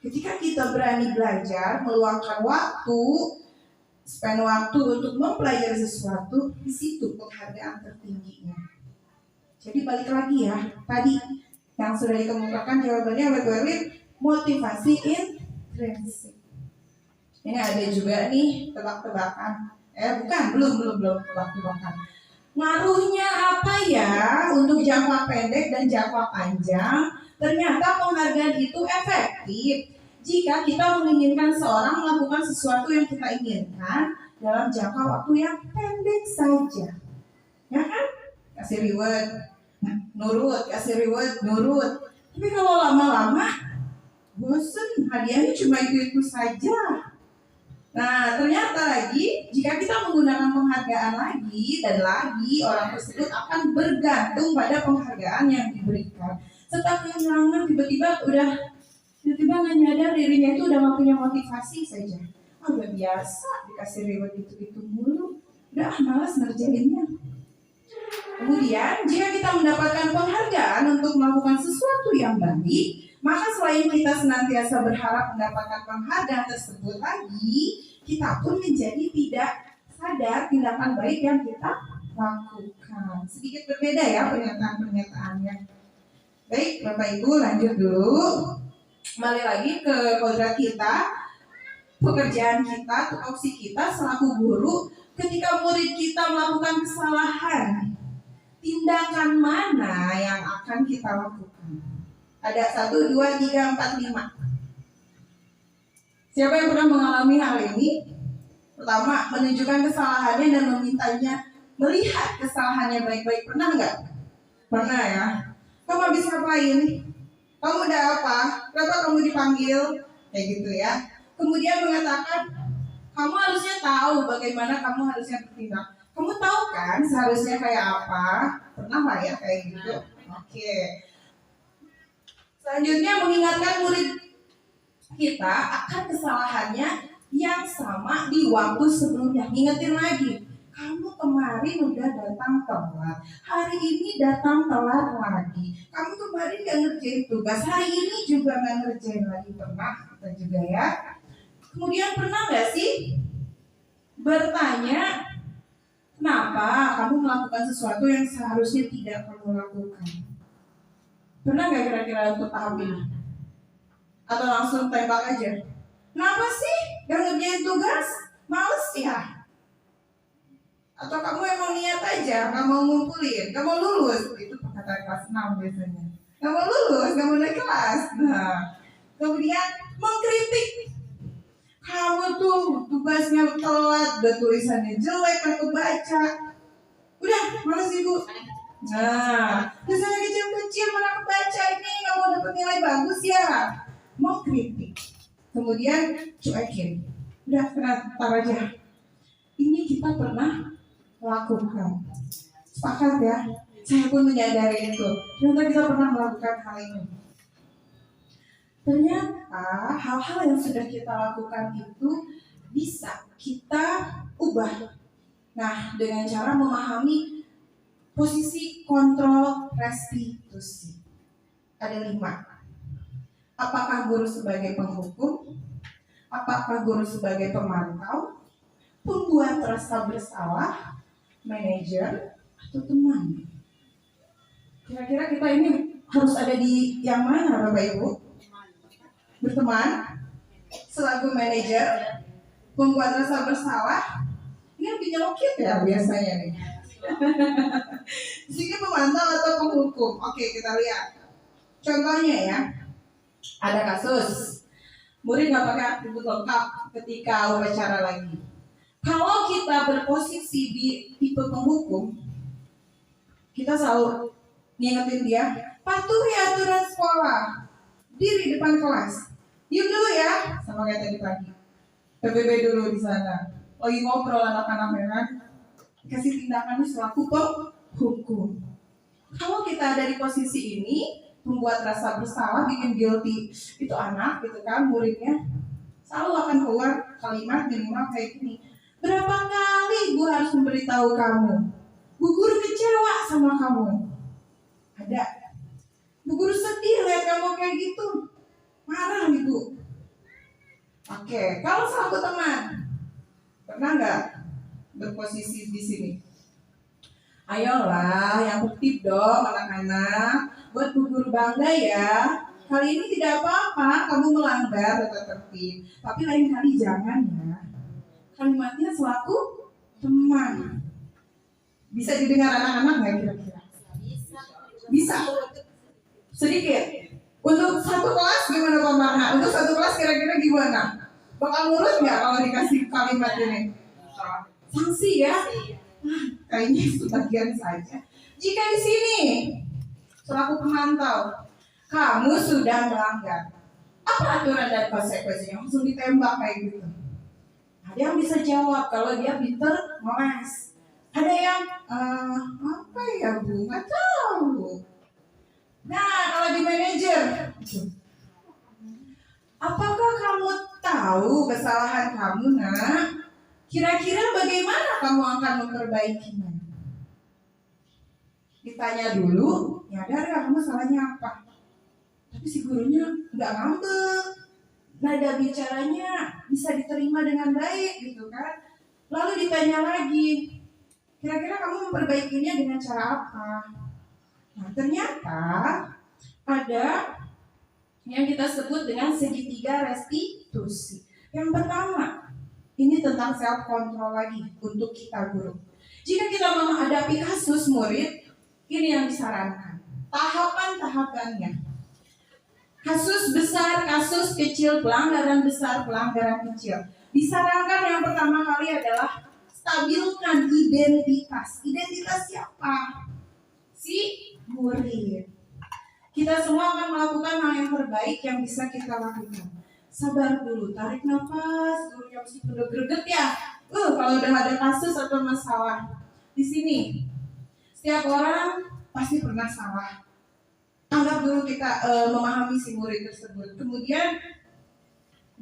S4: ketika kita berani belajar, meluangkan waktu, spend waktu untuk mempelajari sesuatu, di situ penghargaan tertingginya. Jadi balik lagi ya, tadi yang sudah dikemukakan jawabannya oleh Bu Erlin, motivasi intrinsik. Ini ada juga nih tebak-tebakan. Belum tebak-tebakan. Ngaruhnya apa ya untuk jangka pendek dan jangka panjang? Ternyata penghargaan itu efektif jika kita menginginkan seorang melakukan sesuatu yang kita inginkan dalam jangka waktu yang pendek saja. Ya kan? Kasih reward, nurut, kasih reward, nurut. Tapi kalau lama-lama bosen, hadiahnya cuma itu saja. Nah, ternyata lagi jika kita menggunakan penghargaan lagi dan lagi, orang tersebut akan bergantung pada penghargaan yang diberikan. Setelah kehilangan tiba-tiba nggak nyadar dirinya itu udah nggak punya motivasi saja. Udah biasa dikasih reward itu mulu, udah malas ngerjainnya. Kemudian jika kita mendapatkan penghargaan untuk melakukan sesuatu yang baik, maka selain kita senantiasa berharap mendapatkan penghargaan tersebut lagi, kita pun menjadi tidak sadar tindakan baik yang kita lakukan. Sedikit berbeda ya pernyataan-pernyataannya. Baik, Bapak Ibu lanjut dulu. Kembali lagi ke kodrat kita, pekerjaan kita, tupoksi kita selaku guru. Ketika murid kita melakukan kesalahan, tindakan mana yang akan kita lakukan? Ada 1, 2, 3, 4, 5. Siapa yang pernah mengalami hal ini? Pertama, menunjukkan kesalahannya dan memintanya melihat kesalahannya baik-baik. Pernah nggak? Pernah ya. Kamu habis ngapain? Kamu udah apa? Kenapa kamu dipanggil? Kayak gitu ya. Kemudian mengatakan, kamu harusnya tahu bagaimana kamu harusnya bertindak. Kamu tahu kan seharusnya kayak apa? Pernah lah ya kayak gitu? Oke. Selanjutnya mengingatkan murid kita akan kesalahannya yang sama di waktu sebelumnya. Ingetin lagi, kamu kemarin udah datang telat, hari ini datang telat lagi. Kamu kemarin gak ngerjain tugas, hari ini juga gak ngerjain lagi. Pernah kita juga ya. Kemudian pernah gak sih bertanya, kenapa kamu melakukan sesuatu yang seharusnya tidak kamu lakukan? Pernah gak kira-kira untuk tahap ini? Atau langsung tembak aja? Kenapa sih gak ngerjain tugas? Males ya? Atau kamu emang niat aja, gak mau ngumpulin, gak mau lulus? Itu perkataan kelas 6 biasanya. Gak mau lulus, gak mau naik kelas. Nah, kemudian mengkritik. Kamu tuh tugasnya telat, udah tulisannya jelek, aku baca. Udah, males ibu. Nah, tulisannya kecil-kecil, mana aku baca ini, gak mau dapet nilai bagus ya. Mengkritik. Kemudian cuekin. Udah, tar aja. Ini kita pernah lakukan. Sepakat ya. Saya pun menyadari itu. Ternyata kita pernah melakukan hal ini. Ternyata hal-hal yang sudah kita lakukan itu bisa kita ubah. Nah, dengan cara memahami posisi kontrol restitusi. Ada 5. Apakah guru sebagai penghukum? Apakah guru sebagai pemantau? Pembuat rasa bersalah? Manajer? Atau teman? Kira-kira kita ini harus ada di yang mana, Bapak Ibu? Berteman? Selaku manajer? Pembuat rasa bersalah? Ini lebih nyelokit ya biasanya nih. Di sini pemantau atau penghukum? Oke, kita lihat. Contohnya ya. Ada kasus murid nggak pakai atribut lengkap ketika wawancara lagi. Kalau kita berposisi di tipe penghukum, kita selalu ngingetin dia, patuhi aturan sekolah, diri depan kelas, diam dulu ya, sama kayak tadi pagi. PBB dulu di sana, lagi ngobrol anak-anak ya kan, kasih tindakannya selaku penghukum. Kalau kita ada di posisi ini, membuat rasa bersalah, bikin guilty itu anak gitu kan, muridnya selalu akan keluar kalimat minimal kayak gini, berapa kali gue harus memberitahu kamu, bu guru kecewa sama kamu, ada bu guru sedih lihat kamu kayak gitu, marah ibu. Oke, kalau selaku teman pernah nggak berposisi di sini? Ayolah, yang tertib dong anak-anak. Buat Bu Guru bangga ya. Kali ini tidak apa-apa kamu melanggar tata tertib. Tapi lain kali jangan ya. Kalimatnya selaku teman. Bisa didengar anak-anak nggak kira-kira? Bisa. Sedikit. Untuk satu kelas gimana Pak Marna? Untuk satu kelas kira-kira gimana? Bakal nurut nggak kalau dikasih kalimat ini? Sanksi ya? Kayaknya sebagian saja. Jika di sini selaku pemantau kamu sudah melanggar, apa aturan dan konsekuensinya? Langsung ditembak kayak gitu. Ada yang bisa jawab kalau dia pinter ngeles. Ada yang apa ya Bu? Nggak tahu. Nah, kalau di manajer, apakah kamu tahu kesalahan kamu, Nak? Kira-kira bagaimana kamu akan memperbaikinya? Ditanya dulu, nyadar gak kamu salahnya apa? Tapi si gurunya nggak ngambek, nada bicaranya bisa diterima dengan baik gitu kan. Lalu ditanya lagi, kira-kira kamu memperbaikinya dengan cara apa? Nah, ternyata ada yang kita sebut dengan segitiga restitusi. Yang pertama, ini tentang self control lagi untuk kita guru. Jika kita menghadapi kasus murid, ini yang disarankan. Tahapan-tahapannya. Kasus besar, kasus kecil, pelanggaran besar, pelanggaran kecil. Disarankan yang pertama kali adalah stabilkan identitas. Identitas siapa? Si murid. Kita semua akan melakukan hal yang terbaik yang bisa kita lakukan. Sabar dulu, tarik nafas, gurunya meskipun udah greget ya. Kalau udah ada kasus atau masalah di sini, setiap orang pasti pernah salah. Anggap dulu kita memahami si murid tersebut. Kemudian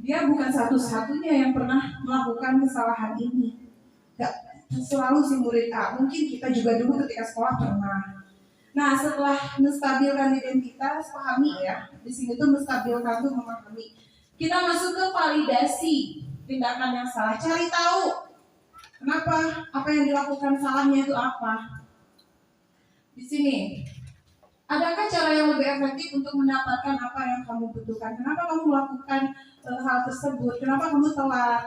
S4: dia bukan satu-satunya yang pernah melakukan kesalahan ini. Gak selalu si murid A. Mungkin kita juga dulu ketika sekolah pernah. Nah, setelah menstabilkan identitas, pahami ya. Di sini tuh menstabilkan tuh memahami. Kita masuk ke validasi tindakan yang salah. Cari tahu kenapa, apa yang dilakukan salahnya itu apa. Di sini, adakah cara yang lebih efektif untuk mendapatkan apa yang kamu butuhkan? Kenapa kamu melakukan hal tersebut? Kenapa kamu telat?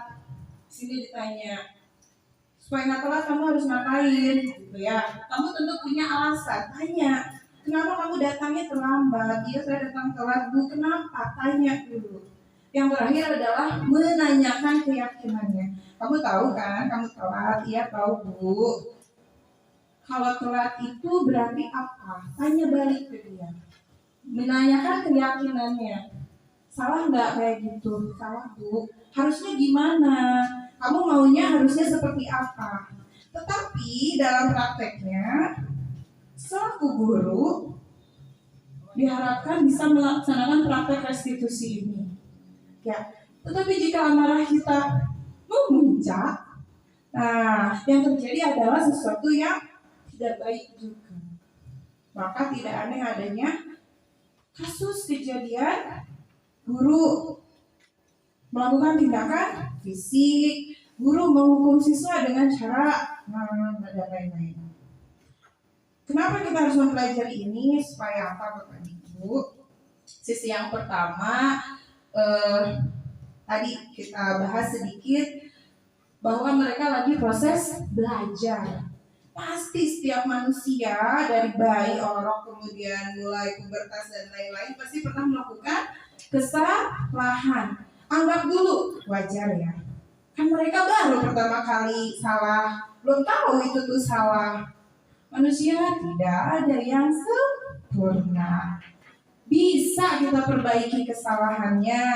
S4: Di sini ditanya. Supaya nggak telat kamu harus ngapain, gitu ya. Kamu tentu punya alasan. Tanya, kenapa kamu datangnya terlambat? Iya, saya datang telat, Bu. Kenapa? Tanya dulu. Yang terakhir adalah menanyakan keyakinannya. Kamu tahu kan, kamu telat? Iya, tahu, Bu. Kalau telat itu berarti apa? Tanya balik ke dia. Menanyakan keyakinannya. Salah nggak kayak gitu? Salah, Bu. Harusnya gimana? Kamu maunya harusnya seperti apa? Tetapi dalam prakteknya, selaku guru diharapkan bisa melaksanakan praktek restitusi ini. Ya, tetapi jika amarah kita memuncak, nah yang terjadi adalah sesuatu yang tidak baik juga. Maka tidak aneh adanya kasus kejadian guru melakukan tindakan fisik, guru menghukum siswa dengan cara dan lain-lain. Kenapa kita harus mempelajari ini? Supaya apa, Bapak Ibu? Sisi yang pertama, tadi kita bahas sedikit bahwa mereka lagi proses belajar. Pasti setiap manusia dari bayi, orang, kemudian mulai pubertas dan lain-lain pasti pernah melakukan kesalahan. Anggap dulu, wajar ya. Kan mereka baru pertama kali salah, belum tahu itu tuh salah. Manusia tidak ada yang sempurna. Bisa kita perbaiki kesalahannya.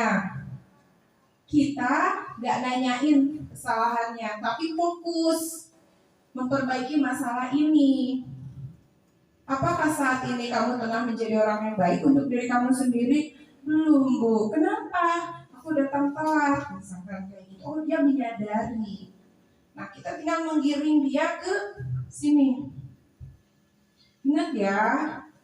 S4: Kita gak nanyain kesalahannya, tapi fokus memperbaiki masalah ini. Apakah saat ini kamu tengah menjadi orang yang baik untuk diri kamu sendiri? Belum, Bu. Kenapa? Aku datang telat, misalkan kayak gitu. Oh, dia menyadari. Nah, kita tinggal menggiring dia ke sini. Ingat ya,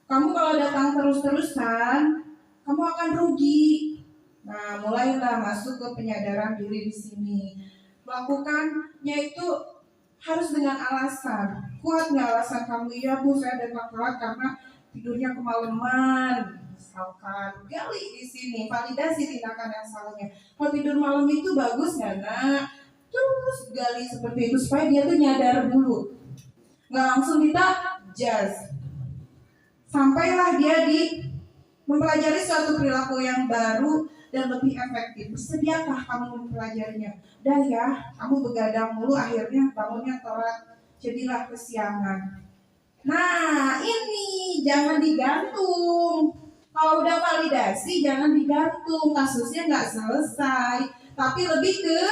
S4: kamu kalau datang terus-terusan, kamu akan rugi. Nah, mulailah masuk ke penyadaran diri di sini. Melakukannya itu harus dengan alasan. Kuat nggak alasan kamu? Iya, Bu, saya datang telat karena tidurnya kemalaman. Misalkan gali di sini, validasi tindakan yang salahnya. Kalau tidur malam itu bagus nggak, Nak? Terus gali seperti itu supaya dia tuh nyadar dulu. Nggak langsung kita judge. Sampailah dia di mempelajari suatu perilaku yang baru dan lebih efektif. Bersediakah kamu mempelajarinya? Dan ya, kamu begadang mulu akhirnya bangunnya telat. Jadilah kesiangan. Nah, ini jangan digantung. Kalau udah validasi jangan digantung, kasusnya nggak selesai, tapi lebih ke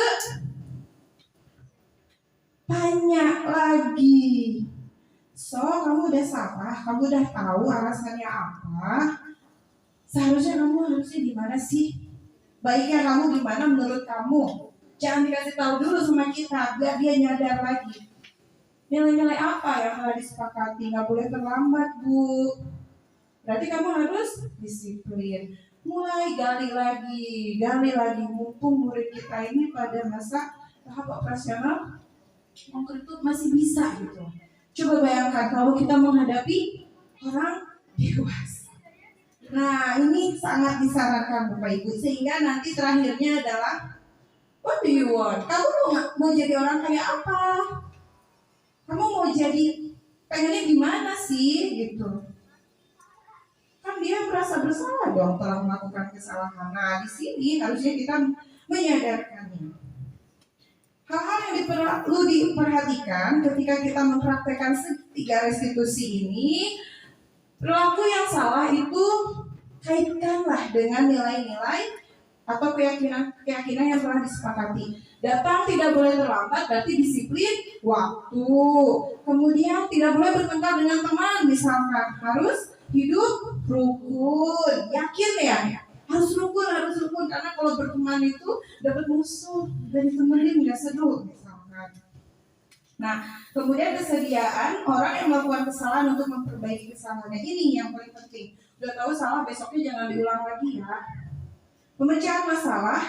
S4: lagi. So, kamu udah salah, kamu udah tahu alasannya apa. Seharusnya kamu harusnya gimana sih? Baiknya kamu gimana menurut kamu? Jangan dikasih tahu dulu sama kita, biar dia nyadar lagi. Nilai-nilai apa yang telah disepakati? Nggak boleh terlambat, Bu. Berarti kamu harus disiplin. Mulai gali lagi. Mumpung murid kita ini pada masa tahap operasional konkret masih bisa gitu. Coba bayangkan kalau kita menghadapi orang dewasa. Nah, ini sangat disarankan Bapak Ibu, sehingga nanti terakhirnya adalah what do you want? Kamu mau jadi orang kayak apa? Kamu mau jadi pengennya gimana sih gitu? Kan dia merasa bersalah dong telah melakukan kesalahan. Nah, di sini harusnya kita menyadarkannya. Hal-hal yang perlu diperhatikan ketika kita mempraktekkan 3 restitusi ini, perilaku yang salah itu kaitkanlah dengan nilai-nilai atau keyakinan yang telah disepakati. Datang tidak boleh terlambat, berarti disiplin waktu. Kemudian tidak boleh bertengkar dengan teman, misalkan harus hidup rukun. Yakin ya? Harus rukun karena kalau berteman itu dapat musuh dan ditemenin nggak seru, misalkan. Nah, kemudian kesediaan orang yang melakukan kesalahan untuk memperbaiki kesalahannya, ini yang paling penting. Udah tahu salah, besoknya jangan diulang lagi ya. Pemecahan masalah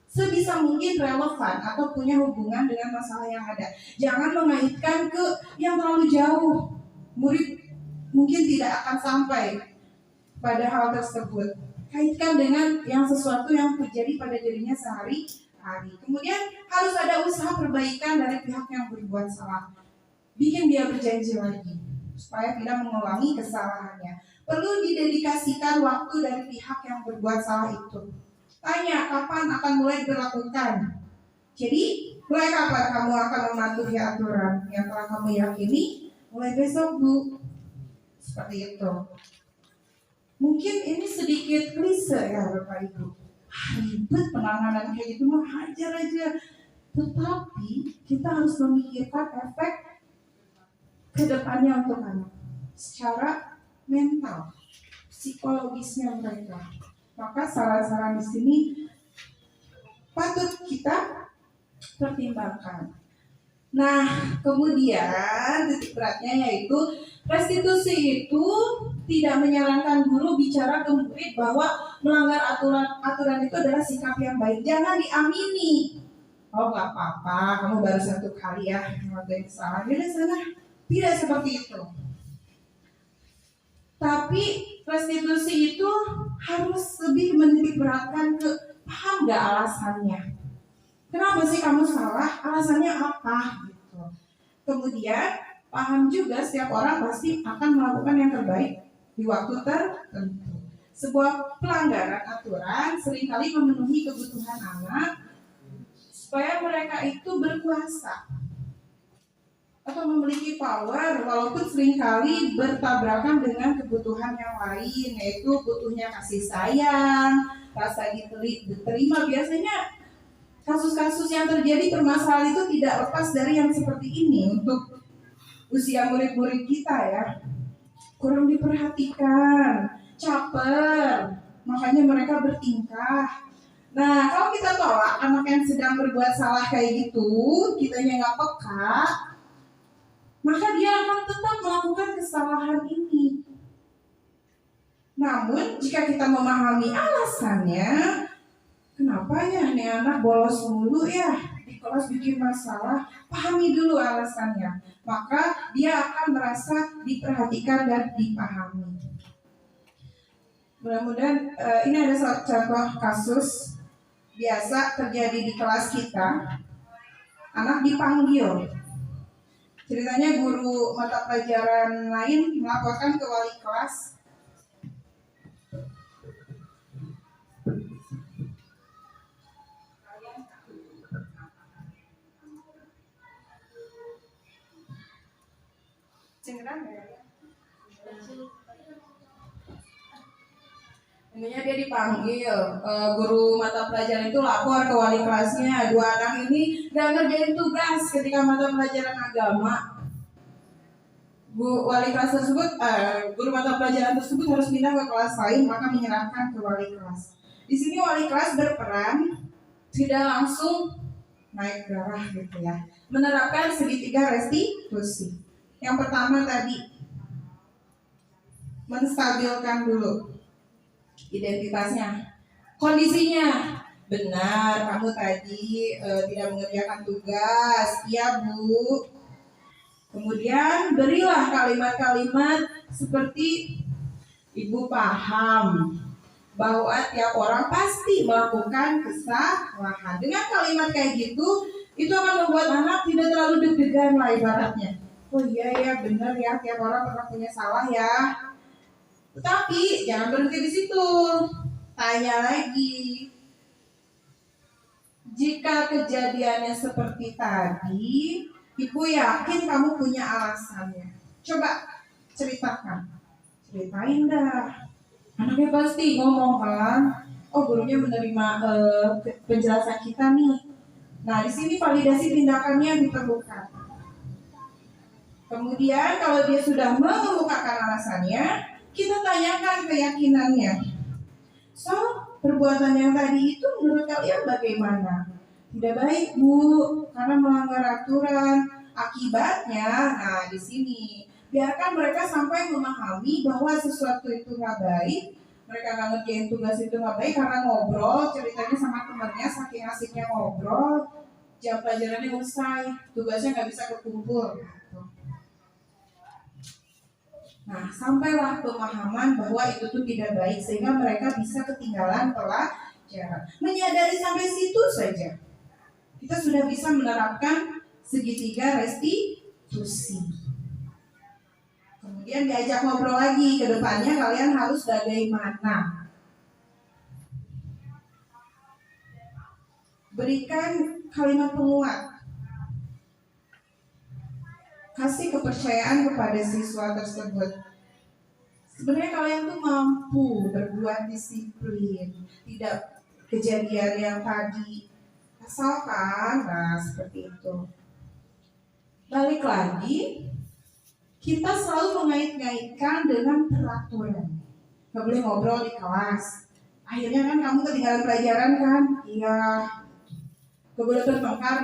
S4: sebisa mungkin relevan atau punya hubungan dengan masalah yang ada. Jangan mengaitkan ke yang terlalu jauh. Murid mungkin tidak akan sampai pada hal tersebut. Kaitkan dengan yang sesuatu yang terjadi pada dirinya sehari-hari. Kemudian harus ada usaha perbaikan dari pihak yang berbuat salah. Bikin dia berjanji lagi supaya tidak mengulangi kesalahannya. Perlu didedikasikan waktu dari pihak yang berbuat salah itu. Tanya kapan akan mulai diberlakukan. Jadi mulai kapan kamu akan mematuhi aturan yang telah kamu yakini? Mulai besok, Bu. Seperti itu. Mungkin ini sedikit klise ya Bapak Ibu. Ribet penanganan kayak gitu, mah hajar aja. Tetapi kita harus memikirkan efek kedepannya untuk anak. Secara mental, psikologisnya mereka. Maka saran-saran di sini patut kita pertimbangkan. Nah, kemudian titik beratnya yaitu restitusi itu tidak menyarankan guru bicara ke murid bahwa melanggar aturan itu adalah sikap yang baik. Jangan diamini. Oh, nggak apa-apa, kamu baru 1 kali ya ngelakuin kesalahan. Jadi sana tidak seperti itu. Tapi restitusi itu harus lebih menitik beratkan ke paham nggak alasannya. Kenapa sih kamu salah? Alasannya apa? Gitu. Kemudian paham juga setiap orang pasti akan melakukan yang terbaik di waktu tertentu. Sebuah pelanggaran aturan seringkali memenuhi kebutuhan anak supaya mereka itu berkuasa atau memiliki power, walaupun seringkali bertabrakan dengan kebutuhan yang lain, yaitu butuhnya kasih sayang, rasa diterima. Biasanya kasus-kasus yang terjadi permasalahan itu tidak lepas dari yang seperti ini. Untuk usia murid-murid kita ya, kurang diperhatikan, caper, makanya mereka bertingkah. Nah, kalau kita tolak anak yang sedang berbuat salah kayak gitu, kitanya nggak peka, maka dia akan tetap melakukan kesalahan ini. Namun, jika kita memahami alasannya, kenapa ya nih anak bolos mulu ya di kelas bikin masalah, pahami dulu alasannya. Maka dia akan merasa diperhatikan dan dipahami. Mudah-mudahan ini ada contoh kasus biasa terjadi di kelas kita. Anak dipanggil. Ceritanya guru mata pelajaran lain melaporkan ke wali kelas. Intinya dia dipanggil, guru mata pelajaran itu lapor ke wali kelasnya, 2 anak ini gak ngerjain tugas ketika mata pelajaran agama. wali kelas tersebut, guru mata pelajaran tersebut harus pindah ke kelas lain, maka menyerahkan ke wali kelas. Di sini wali kelas berperan tidak langsung naik darah gitu ya, menerapkan segitiga restitusi. Yang pertama tadi, menstabilkan dulu identitasnya, kondisinya. Benar, kamu tadi tidak mengerjakan tugas, iya Bu. Kemudian berilah kalimat-kalimat seperti Ibu paham bahwa tiap orang pasti melakukan kesalahan. Dengan kalimat kayak gitu, itu akan membuat anak tidak terlalu deg-degan lah ibaratnya. Oh iya ya, benar ya, tiap orang pernah punya salah ya. Tetapi jangan berhenti di situ. Tanya lagi. Jika kejadiannya seperti tadi, Ibu yakin kamu punya alasannya. Coba ceritakan. Ceritain dah. Anaknya pasti ngomong kan, oh gurunya menerima penjelasan kita nih. Nah di sini validasi tindakannya diperlukan. Kemudian kalau dia sudah mengemukakan alasannya, kita tanyakan keyakinannya. So perbuatan yang tadi itu menurut kalian bagaimana? Tidak baik Bu, karena melanggar aturan. Akibatnya, nah di sini biarkan mereka sampai memahami bahwa sesuatu itu nggak baik. Mereka nggak ngerjain tugas itu nggak baik karena ngobrol, ceritanya sama temannya, saking asiknya ngobrol, jam pelajarannya usai, tugasnya nggak bisa kekumpul. Nah, sampailah pemahaman bahwa itu tuh tidak baik sehingga mereka bisa ketinggalan pelajaran. Menyadari sampai situ saja, kita sudah bisa menerapkan segitiga restitusi. Kemudian diajak ngobrol lagi, ke depannya kalian harus bagaimana. Berikan kalimat penguat. Kasih kepercayaan kepada siswa tersebut. Sebenarnya kalian tuh mampu berbuat disiplin, tidak kejadian yang tadi. Asalkan, nah seperti itu. Balik lagi, kita selalu mengait-ngaitkan dengan peraturan. Gak boleh ngobrol di kelas. Akhirnya kan kamu ketinggalan pelajaran kan? Iya. Gak boleh bertengkar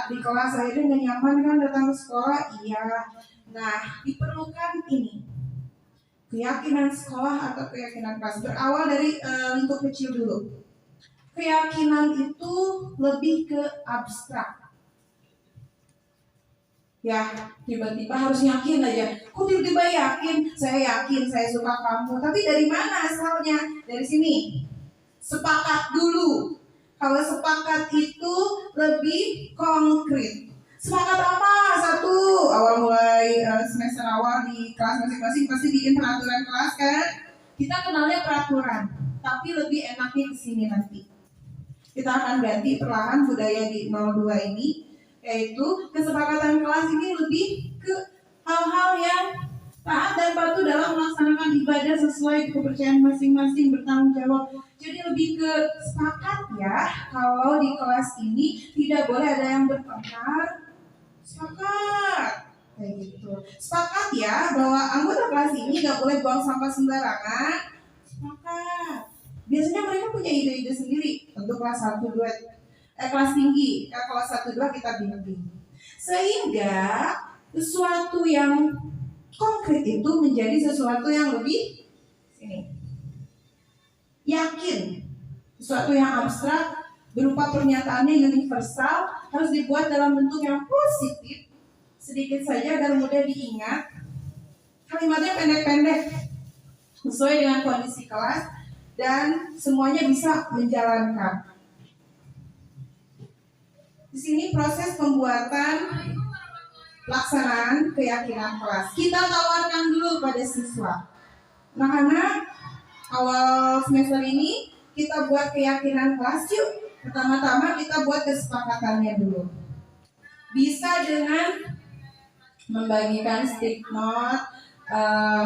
S4: di kelas. Akhirnya gak nyaman kan datang ke sekolah? Iya. Nah, diperlukan ini. Keyakinan sekolah atau keyakinan kelas. Berawal dari lingkup kecil dulu. Keyakinan itu lebih ke abstrak. Ya, tiba-tiba harus yakin aja. Kok tiba-tiba yakin? Saya yakin, saya suka kamu. Tapi dari mana asalnya? Dari sini. Sepakat dulu. Kalau sepakat itu lebih konkret. Sepakat apa? Satu, awal mulai semester awal di kelas masing-masing pasti bikin peraturan kelas kan? Kita kenalnya peraturan, tapi lebih enaknya ke sini nanti. Kita akan ganti perlahan budaya di 02 ini, yaitu kesepakatan kelas ini lebih ke hal-hal yang taat dan patuh dalam melaksanakan ibadah sesuai kepercayaan masing-masing, bertanggung jawab. Jadi lebih ke sepakat ya, kalau di kelas ini tidak boleh ada yang bertengkar. Sepakat kayak gitu. Sepakat ya bahwa anggota kelas ini gak boleh buang sampah sembarangan. Sepakat. Biasanya mereka punya ide-ide sendiri untuk kelas 1, 2, kelas tinggi. Kelas 1, 2 kita bimbing. Sehingga sesuatu yang konkret itu menjadi sesuatu yang lebih yakin. Sesuatu yang abstrak berupa pernyataannya universal harus dibuat dalam bentuk yang positif, sedikit saja agar mudah diingat. Kalimatnya pendek-pendek sesuai dengan kondisi kelas dan semuanya bisa menjalankan. Di sini proses pembuatan pelaksanaan keyakinan kelas. Kita tawarkan dulu pada siswa. Anak-anak, awal semester ini kita buat keyakinan kelas yuk. Pertama-tama kita buat kesepakatannya dulu. Bisa dengan membagikan stick note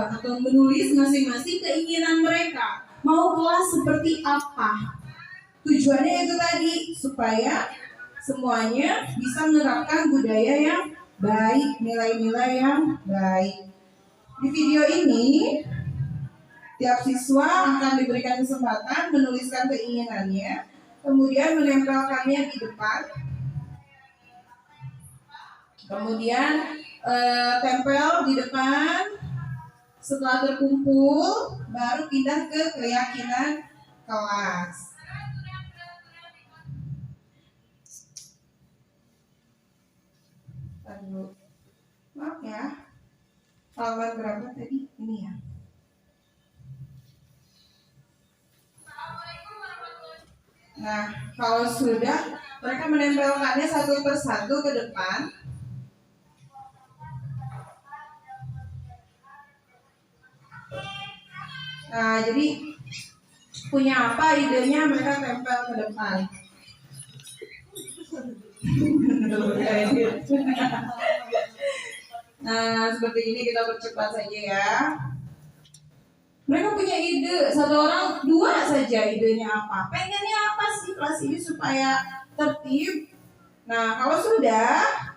S4: atau menulis masing-masing keinginan mereka. Mau kelas seperti apa? Tujuannya itu tadi supaya semuanya bisa menerapkan budaya yang baik, nilai-nilai yang baik. Di video ini, tiap siswa akan diberikan kesempatan menuliskan keinginannya, kemudian menempelkannya di depan, kemudian tempel di depan. Setelah terkumpul, baru pindah ke keyakinan kelas. Lalu, maaf ya, halaman berapa tadi? Ini ya. Nah, kalau sudah, mereka menempelkannya satu persatu ke depan. Nah, jadi punya apa idenya mereka tempel ke depan. Nah, seperti ini kita percepat saja ya. Mereka punya ide, satu orang dua saja idenya apa. Pengennya apa sih kelas ini supaya tertib? Nah, kalau sudah,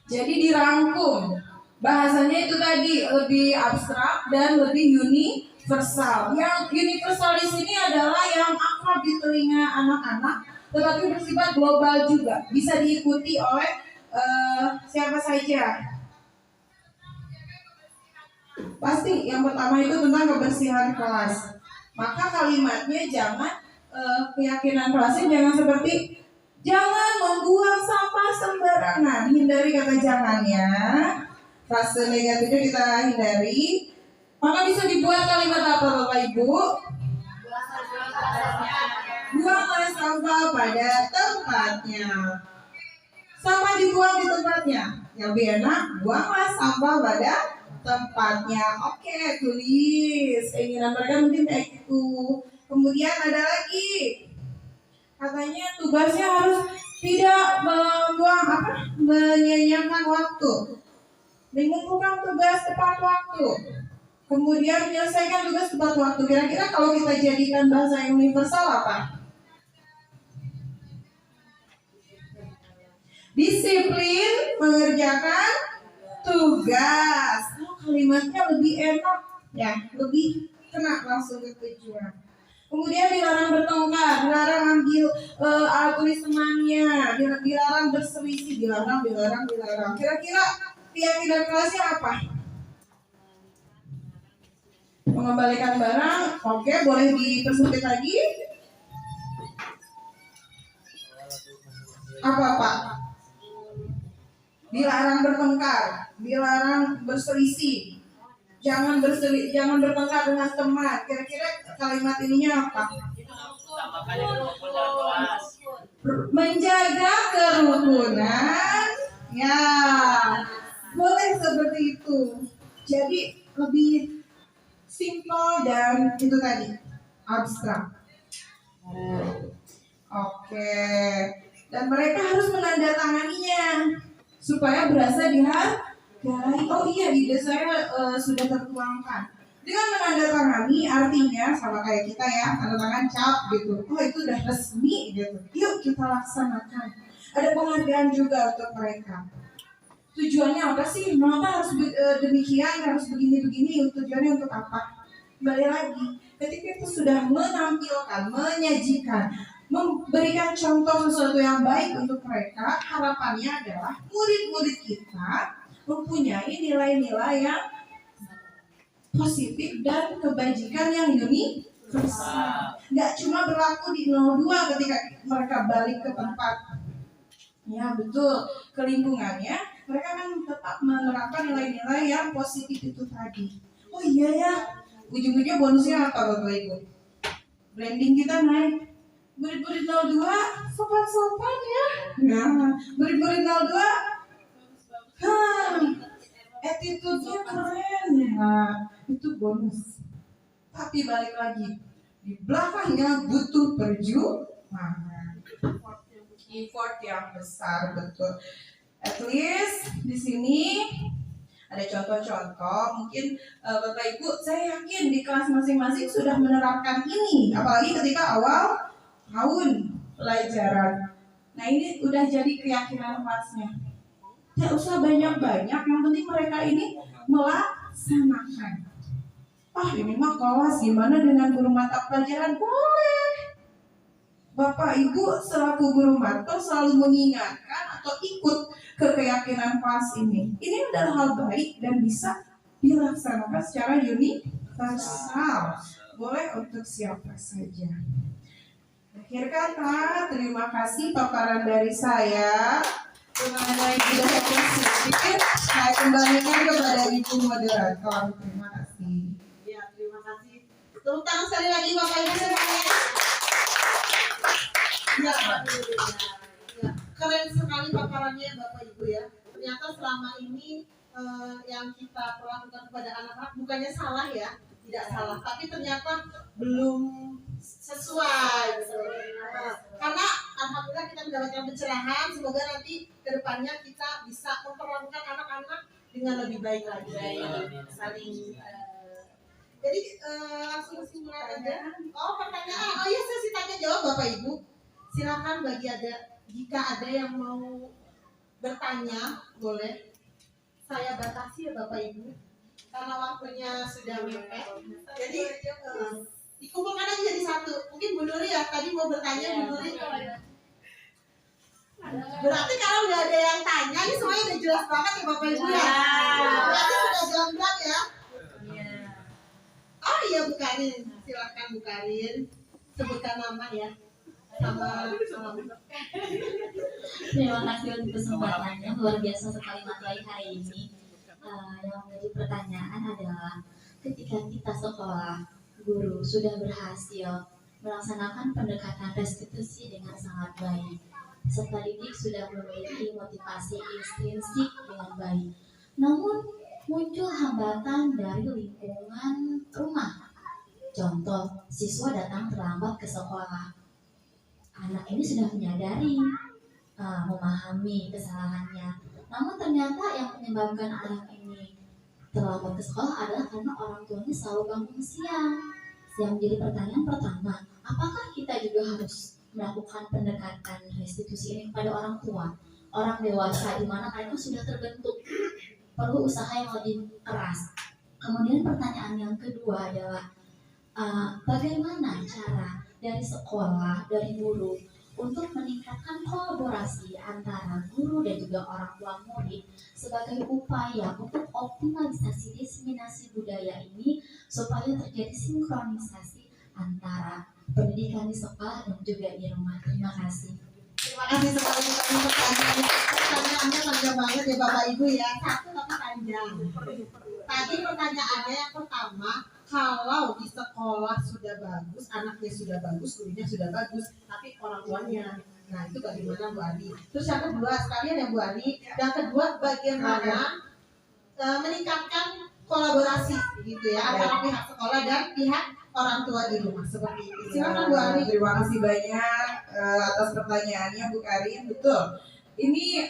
S4: jadi dirangkum. Bahasanya itu tadi lebih abstrak dan lebih universal. Yang universal di sini adalah yang akrab di telinga anak-anak, tetapi bersifat global juga. Bisa diikuti oleh siapa saja. Pasti yang pertama itu tentang kebersihan kelas. Maka kalimatnya jangan keyakinan kelasnya jangan seperti jangan membuang sampah sembarangan. Hindari kata jangan ya. Frase negatifnya kita hindari. Maka bisa dibuat kalimat apa Bapak Ibu? Buanglah sampah pada tempatnya. Sampah dibuang di tempatnya. Yang lebih enak, buanglah sampah pada tempatnya. Oke, tulis. Keinginan mereka mungkin kayak gitu. Kemudian ada lagi. Katanya tugasnya harus tidak menyia-nyiakan waktu, mengumpulkan tugas tepat waktu, kemudian menyelesaikan tugas tepat waktu. Kira-kira kalau kita jadikan bahasa yang universal apa? Disiplin mengerjakan tugas. Kalimatnya lebih enak ya, lebih kena langsung ke tujuan. Kemudian dilarang bertengkar, dilarang ambil alat tulis temannya, dilarang berselisih, dilarang. Kira-kira keyakinan kelasnya apa? Mengembalikan barang, oke, boleh dipersempit lagi. Apa Pak? Dilarang bertengkar, dilarang berselisih. Jangan bertengkar dengan teman. Kira-kira kalimat ininya apa? Menjaga kerukunan. Ya, boleh seperti itu. Jadi lebih simple dan itu tadi abstrak. Oke. Dan mereka harus menandatanganinya supaya berasa dihargai. Oh iya, ide saya sudah tertuangkan. Dengan menandatangani artinya sama kayak kita ya, tanda tangan cap gitu. Oh itu udah resmi gitu. Yuk kita laksanakan. Ada penghargaan juga untuk mereka. Tujuannya apa sih? Mengapa harus demikian? Harus begini-begini? Tujuannya untuk apa? Kembali lagi, ketika itu sudah menampilkan, menyajikan, memberikan contoh sesuatu yang baik untuk mereka, harapannya adalah murid-murid kita mempunyai nilai-nilai yang positif dan kebajikan yang universal. Nggak cuma berlaku di 02 ketika mereka balik ke tempat. Ya betul, ke lingkungannya, mereka kan tetap menerapkan nilai-nilai yang positif itu tadi. Oh iya ya, ujung-ujungnya bonusnya apa Bapak Ibu? Branding kita naik. Murid-murid 02 sopan-sopan ya. Nah, murid-murid 02 attitude-nya keren ya, itu bonus. Tapi balik lagi, di belakangnya butuh perjuangan. effort yang besar, betul. At least di sini ada contoh-contoh. Mungkin Bapak Ibu, saya yakin di kelas masing-masing sudah menerapkan ini, apalagi ketika awal tahun pelajaran. Nah, ini udah jadi keyakinan kelasnya. Tidak usah banyak-banyak, yang penting mereka ini melaksanakan. Ini mah kelas, gimana dengan guru mata pelajaran? Boleh. Bapak Ibu selaku guru mata selalu mengingatkan atau ikut ke keyakinan kelas ini. Ini adalah hal baik dan bisa dilaksanakan secara universal. Boleh untuk siapa saja. Akhir kata, terima kasih paparan dari saya mengenai budaya positif. Saya kembalikan kepada Ibu moderator. Terima kasih.
S1: Ya, terima kasih. Tepuk tangan sekali lagi Bapak Ibu semuanya. Ya, alhamdulillah. Ya, keren sekali paparannya Bapak Ibu ya. Ternyata selama ini yang kita perlakukan kepada anak-anak bukannya salah ya, tidak salah, tapi ternyata belum sesuai. Karena alhamdulillah kita mendapatkan pencerahan, semoga nanti kedepannya kita bisa memperlakukan anak-anak dengan lebih baik lagi. Saling jadi langsung kesimpulan aja. Oh, pertanyaan. Oh iya, sesi tanya jawab Bapak Ibu. Silakan jika ada yang mau bertanya, boleh. Saya batasi ya Bapak Ibu, karena waktunya sudah mepet. Jadi dikumpulkan aja jadi satu. Mungkin Bu Nuri ya, tadi mau bertanya Bu Nuri. Berarti kalau nggak ada yang tanya, ini semuanya udah jelas banget ya Bapak Ibu ya. Berarti sudah gamblang ya. Oh iya Bu Karin, silakan Bu Karin, sebutkan nama ya. Sama.
S5: Terima kasih untuk kesempatannya, luar biasa sekali materi hari ini. Yang menjadi pertanyaan adalah ketika kita sekolah, guru sudah berhasil melaksanakan pendekatan restitusi dengan sangat baik. Peserta didik sudah memiliki motivasi intrinsik dengan baik. Namun muncul hambatan dari lingkungan rumah. Contoh, siswa datang terlambat ke sekolah. Anak ini sudah menyadari, memahami kesalahannya. Namun ternyata yang menyebabkan anak ini terlambat ke sekolah adalah karena orang tuanya selalu bangun siang. Yang menjadi pertanyaan pertama, apakah kita juga harus melakukan pendekatan restitusi ini kepada orang tua, orang dewasa di mana mereka sudah terbentuk, perlu usaha yang lebih keras. Kemudian pertanyaan yang kedua adalah bagaimana cara dari sekolah, dari guru untuk meningkatkan kolaborasi antara guru dan juga orang tua murid sebagai upaya untuk optimalisasi diseminasi budaya ini supaya terjadi sinkronisasi antara pendidikan di sekolah dan juga di rumah. Terima kasih.
S1: Terima kasih sekali untuk pertanyaannya panjang banget ya Bapak Ibu ya. Satu tapi panjang. Tadi pertanyaannya yang pertama, kalau di sekolah sudah bagus, anaknya sudah bagus, gurunya sudah bagus, tapi orang tuanya, nah itu bagaimana Bu Ani? Terus yang kedua, sekalian ya Bu Ani, yang kedua bagaimana meningkatkan kolaborasi gitu ya antara pihak sekolah dan pihak orang tua di rumah seperti itu. Silakan Bu Ani.
S4: Terima kasih banyak atas pertanyaannya Bu Karin. Betul. Ini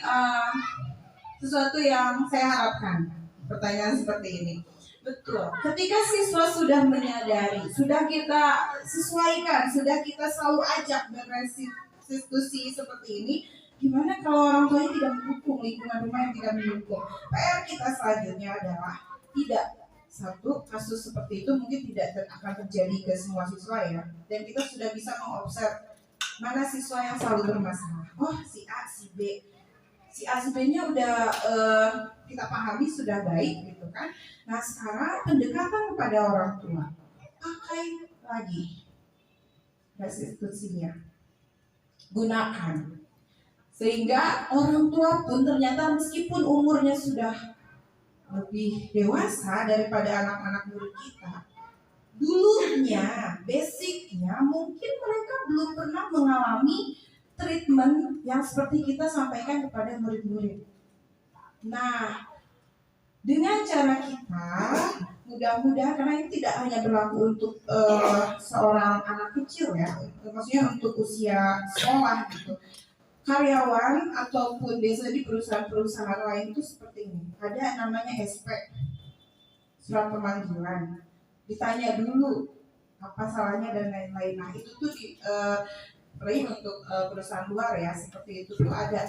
S4: sesuatu yang saya harapkan. Pertanyaan seperti ini. Betul. Ketika siswa sudah menyadari, sudah kita sesuaikan, sudah kita selalu ajak berrestitusi seperti ini, gimana kalau orang tuanya tidak mendukung, lingkungan rumah yang tidak mendukung? PR kita selanjutnya adalah tidak. Satu, kasus seperti itu mungkin tidak akan terjadi ke semua siswa ya. Dan kita sudah bisa mengobserv mana siswa yang selalu bermasalah. Oh, si A, si B. Si A, si B-nya udah kita pahami sudah baik gitu kan. Nah sekarang pendekatan kepada orang tua, pakai lagi restitusinya, gunakan sehingga orang tua pun ternyata meskipun umurnya sudah lebih dewasa daripada anak-anak murid kita, dulunya basicnya mungkin mereka belum pernah mengalami treatment yang seperti kita sampaikan kepada murid-murid. Nah, dengan cara kita, mudah-mudahan karena ini tidak hanya berlaku untuk seorang anak kecil ya, maksudnya untuk usia sekolah gitu. karyawan ataupun biasanya di perusahaan-perusahaan lain itu seperti ini. Ada namanya SP, surat pemanggilan. Ditanya dulu apa salahnya dan lain-lain. Nah itu tuh untuk perusahaan luar ya, seperti itu tuh ada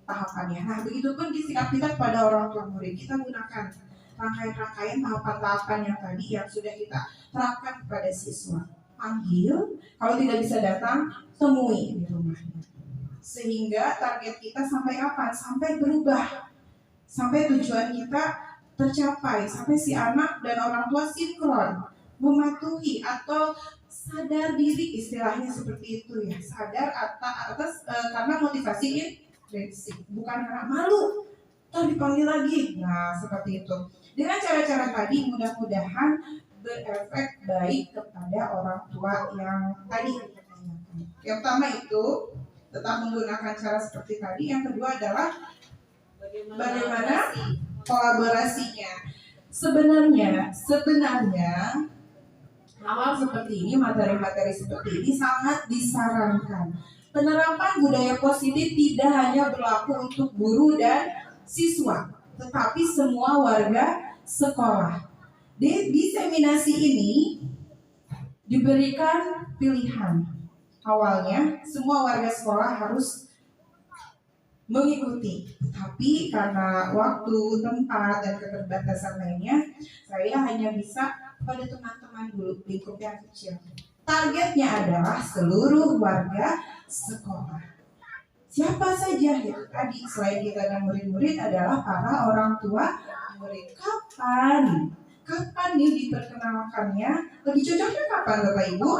S4: tahapannya. Nah begitupun di sikap kita kepada orang tua murid, kita gunakan rangkaian-rangkaian tahapan-tahapan yang tadi yang sudah kita terapkan kepada siswa. Panggil, kalau tidak bisa datang, temui di rumahnya. Sehingga target kita sampai kapan? Sampai berubah, sampai tujuan kita tercapai, sampai si anak dan orang tua sinkron, mematuhi atau sadar diri, istilahnya seperti itu ya. Sadar atas karena motivasi intrinsik, bukan karena malu ntar dipanggil lagi. Nah seperti itu. Dengan cara-cara tadi mudah-mudahan berefek baik kepada orang tua yang tadi kita tanyakan. Yang pertama itu tetap menggunakan cara seperti tadi. Yang kedua adalah bagaimana kolaborasinya. Sebenarnya hal seperti ini, materi-materi seperti ini sangat disarankan. Penerapan budaya positif tidak hanya berlaku untuk guru dan siswa, tetapi semua warga sekolah. Di diseminasi ini diberikan pilihan. Awalnya semua warga sekolah harus mengikuti, tapi karena waktu, tempat, dan keterbatasan lainnya, saya hanya bisa pada teman-teman dulu, lingkup yang kecil. Targetnya adalah seluruh warga sekolah. Siapa saja ya tadi selain kita dan murid-murid adalah para orang tua murid. Kapan nih diperkenalkannya? Lebih cocoknya kapan Bapak Ibu?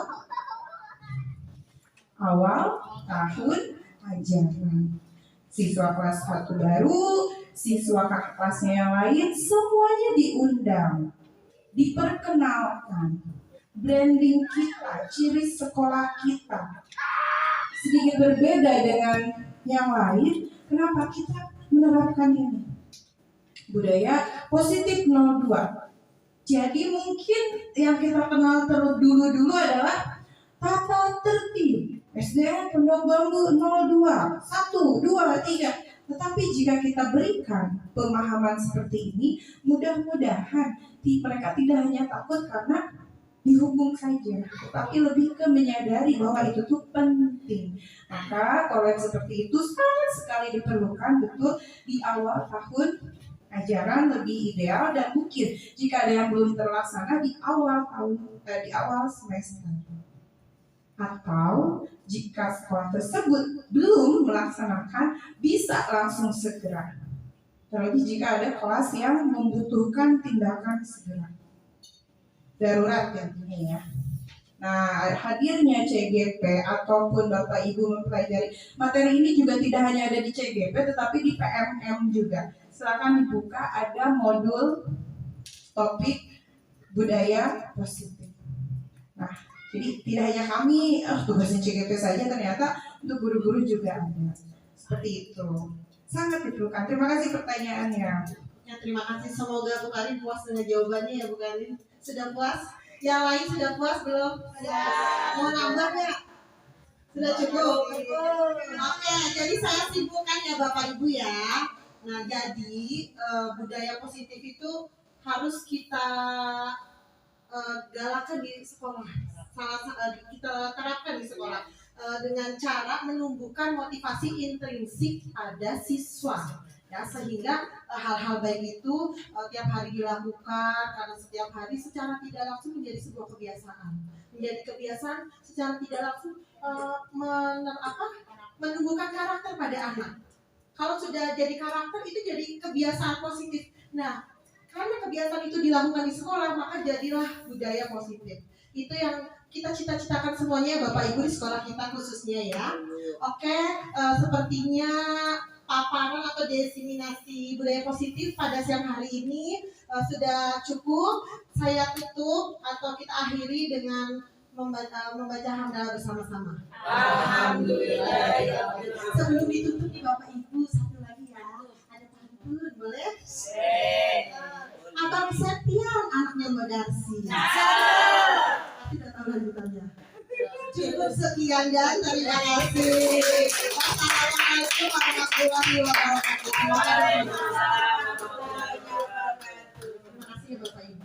S4: Awal tahun ajaran. Siswa kelas 1 baru, siswa kakak kelasnya yang lain, semuanya diundang, diperkenalkan. Branding kita, ciri sekolah kita sedikit berbeda dengan yang lain. Kenapa kita menerapkan ini? Budaya positif 02. Jadi mungkin yang kita kenal dulu adalah tata tertib SDN Pondok Bambu 02, 1, 2, 3. Tetapi jika kita berikan pemahaman seperti ini, mudah-mudahan mereka tidak hanya takut karena dihukum saja, tetapi lebih ke menyadari bahwa itu tuh penting. Maka kalau yang seperti itu sangat sekali diperlukan betul di awal tahun ajaran, lebih ideal, dan mungkin jika ada yang belum terlaksana di awal semester. Atau jika sekolah tersebut belum melaksanakan, bisa langsung segera. Terlebih jika ada kelas yang membutuhkan tindakan segera, darurat tentunya ya. Nah, hadirnya CGP ataupun Bapak Ibu mempelajari materi ini juga tidak hanya ada di CGP, tetapi di PMM juga. Silakan dibuka, ada modul topik budaya positif. Nah, jadi tidak hanya kami tugasnya CGP saja, ternyata untuk guru-guru juga ada. Seperti itu. Sangat diperlukan. Terima kasih pertanyaannya.
S1: Ya, terima kasih. Semoga Bu Karin puas dengan jawabannya ya Bu Karin. Sudah puas? Yang lain sudah puas belum? Ya. Mau nambah nggak? Sudah cukup? Oke, jadi saya simpulkan ya Bapak Ibu ya. Nah, jadi budaya positif itu harus kita galakan di sekolah. Kita terapkan di sekolah dengan cara menumbuhkan motivasi intrinsik pada siswa. Ya, sehingga hal-hal baik itu tiap hari dilakukan, karena setiap hari secara tidak langsung menjadi sebuah kebiasaan. Menjadi kebiasaan secara tidak langsung menumbuhkan karakter pada anak. Kalau sudah jadi karakter itu jadi kebiasaan positif. Nah, karena kebiasaan itu dilakukan di sekolah, maka jadilah budaya positif. Itu yang kita cita-citakan semuanya Bapak Ibu di sekolah kita khususnya ya. Oke, sepertinya paparan atau diseminasi budaya positif pada siang hari ini sudah cukup. Saya tutup atau kita akhiri dengan membaca hamdalah bersama-sama.
S2: Alhamdulillah.
S1: Sebelum ditutup nih Bapak Ibu, satu lagi ya, ada pantun, boleh? Abang Septian, anaknya Mbak Darsi. Tapi udah tahu lanjutannya. Cukup sekian dan terima kasih. Assalamualaikum warahmatullahi wabarakatuh. Terima kasih Bapak Ibu.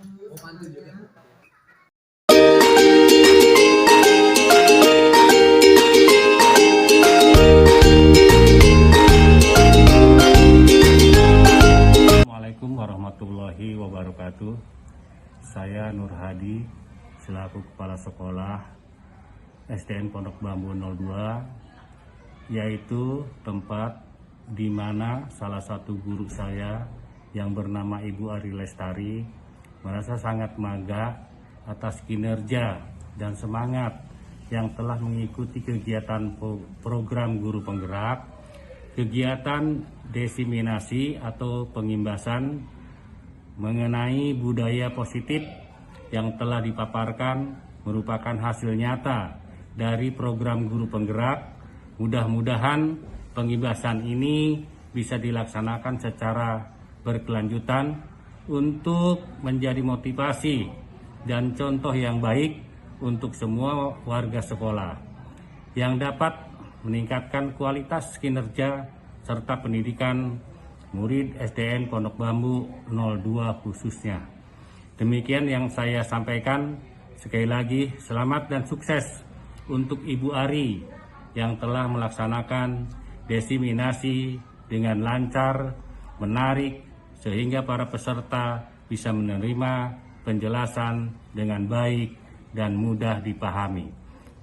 S7: Assalamualaikum warahmatullahi wabarakatuh. Saya Nur Hadi selaku Kepala Sekolah SDN Pondok Bambu 02, yaitu tempat di mana salah satu guru saya yang bernama Ibu Ari Lestari merasa sangat bangga atas kinerja dan semangat yang telah mengikuti kegiatan program guru penggerak, kegiatan diseminasi atau pengimbasan mengenai budaya positif yang telah dipaparkan merupakan hasil nyata dari program guru penggerak. Mudah-mudahan pengimbasan ini bisa dilaksanakan secara berkelanjutan untuk menjadi motivasi dan contoh yang baik untuk semua warga sekolah yang dapat meningkatkan kualitas kinerja serta pendidikan murid SDN Pondok Bambu 02 khususnya. Demikian yang saya sampaikan. Sekali lagi selamat dan sukses untuk Ibu Ari yang telah melaksanakan diseminasi dengan lancar, menarik, sehingga para peserta bisa menerima penjelasan dengan baik dan mudah dipahami.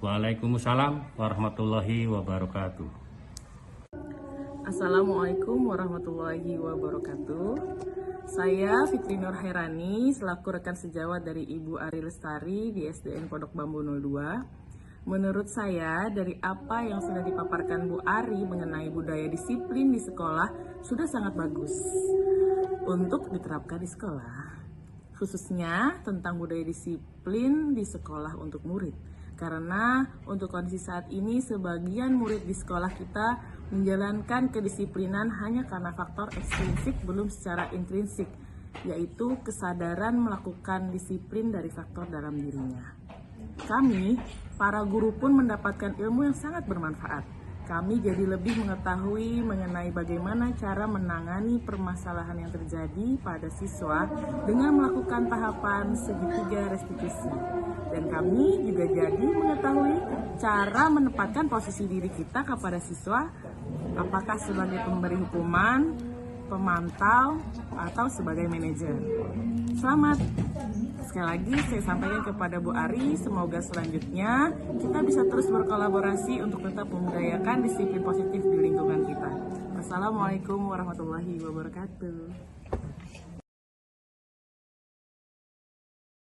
S7: Waalaikumsalam warahmatullahi wabarakatuh.
S2: Assalamualaikum warahmatullahi wabarakatuh. Saya Fitri Nur Hairani selaku rekan sejawat dari Ibu Ari Lestari di SDN Pondok Bambu 02. Menurut saya dari apa yang sudah dipaparkan Bu Ari mengenai budaya disiplin di sekolah sudah sangat bagus untuk diterapkan di sekolah. Khususnya tentang budaya disiplin di sekolah untuk murid. Karena untuk kondisi saat ini sebagian murid di sekolah kita menjalankan kedisiplinan hanya karena faktor ekstrinsik belum secara intrinsik, yaitu kesadaran melakukan disiplin dari faktor dalam dirinya. Kami, para guru pun mendapatkan ilmu yang sangat bermanfaat. Kami jadi lebih mengetahui mengenai bagaimana cara menangani permasalahan yang terjadi pada siswa dengan melakukan tahapan segitiga restitusi. Dan kami juga jadi mengetahui cara menempatkan posisi diri kita kepada siswa, apakah sebagai pemberi hukuman, pemantau, atau sebagai manajer. Selamat! Sekali lagi saya sampaikan kepada Bu Ari, semoga selanjutnya kita bisa terus berkolaborasi untuk tetap membudayakan disiplin positif di lingkungan kita. Wassalamualaikum warahmatullahi wabarakatuh.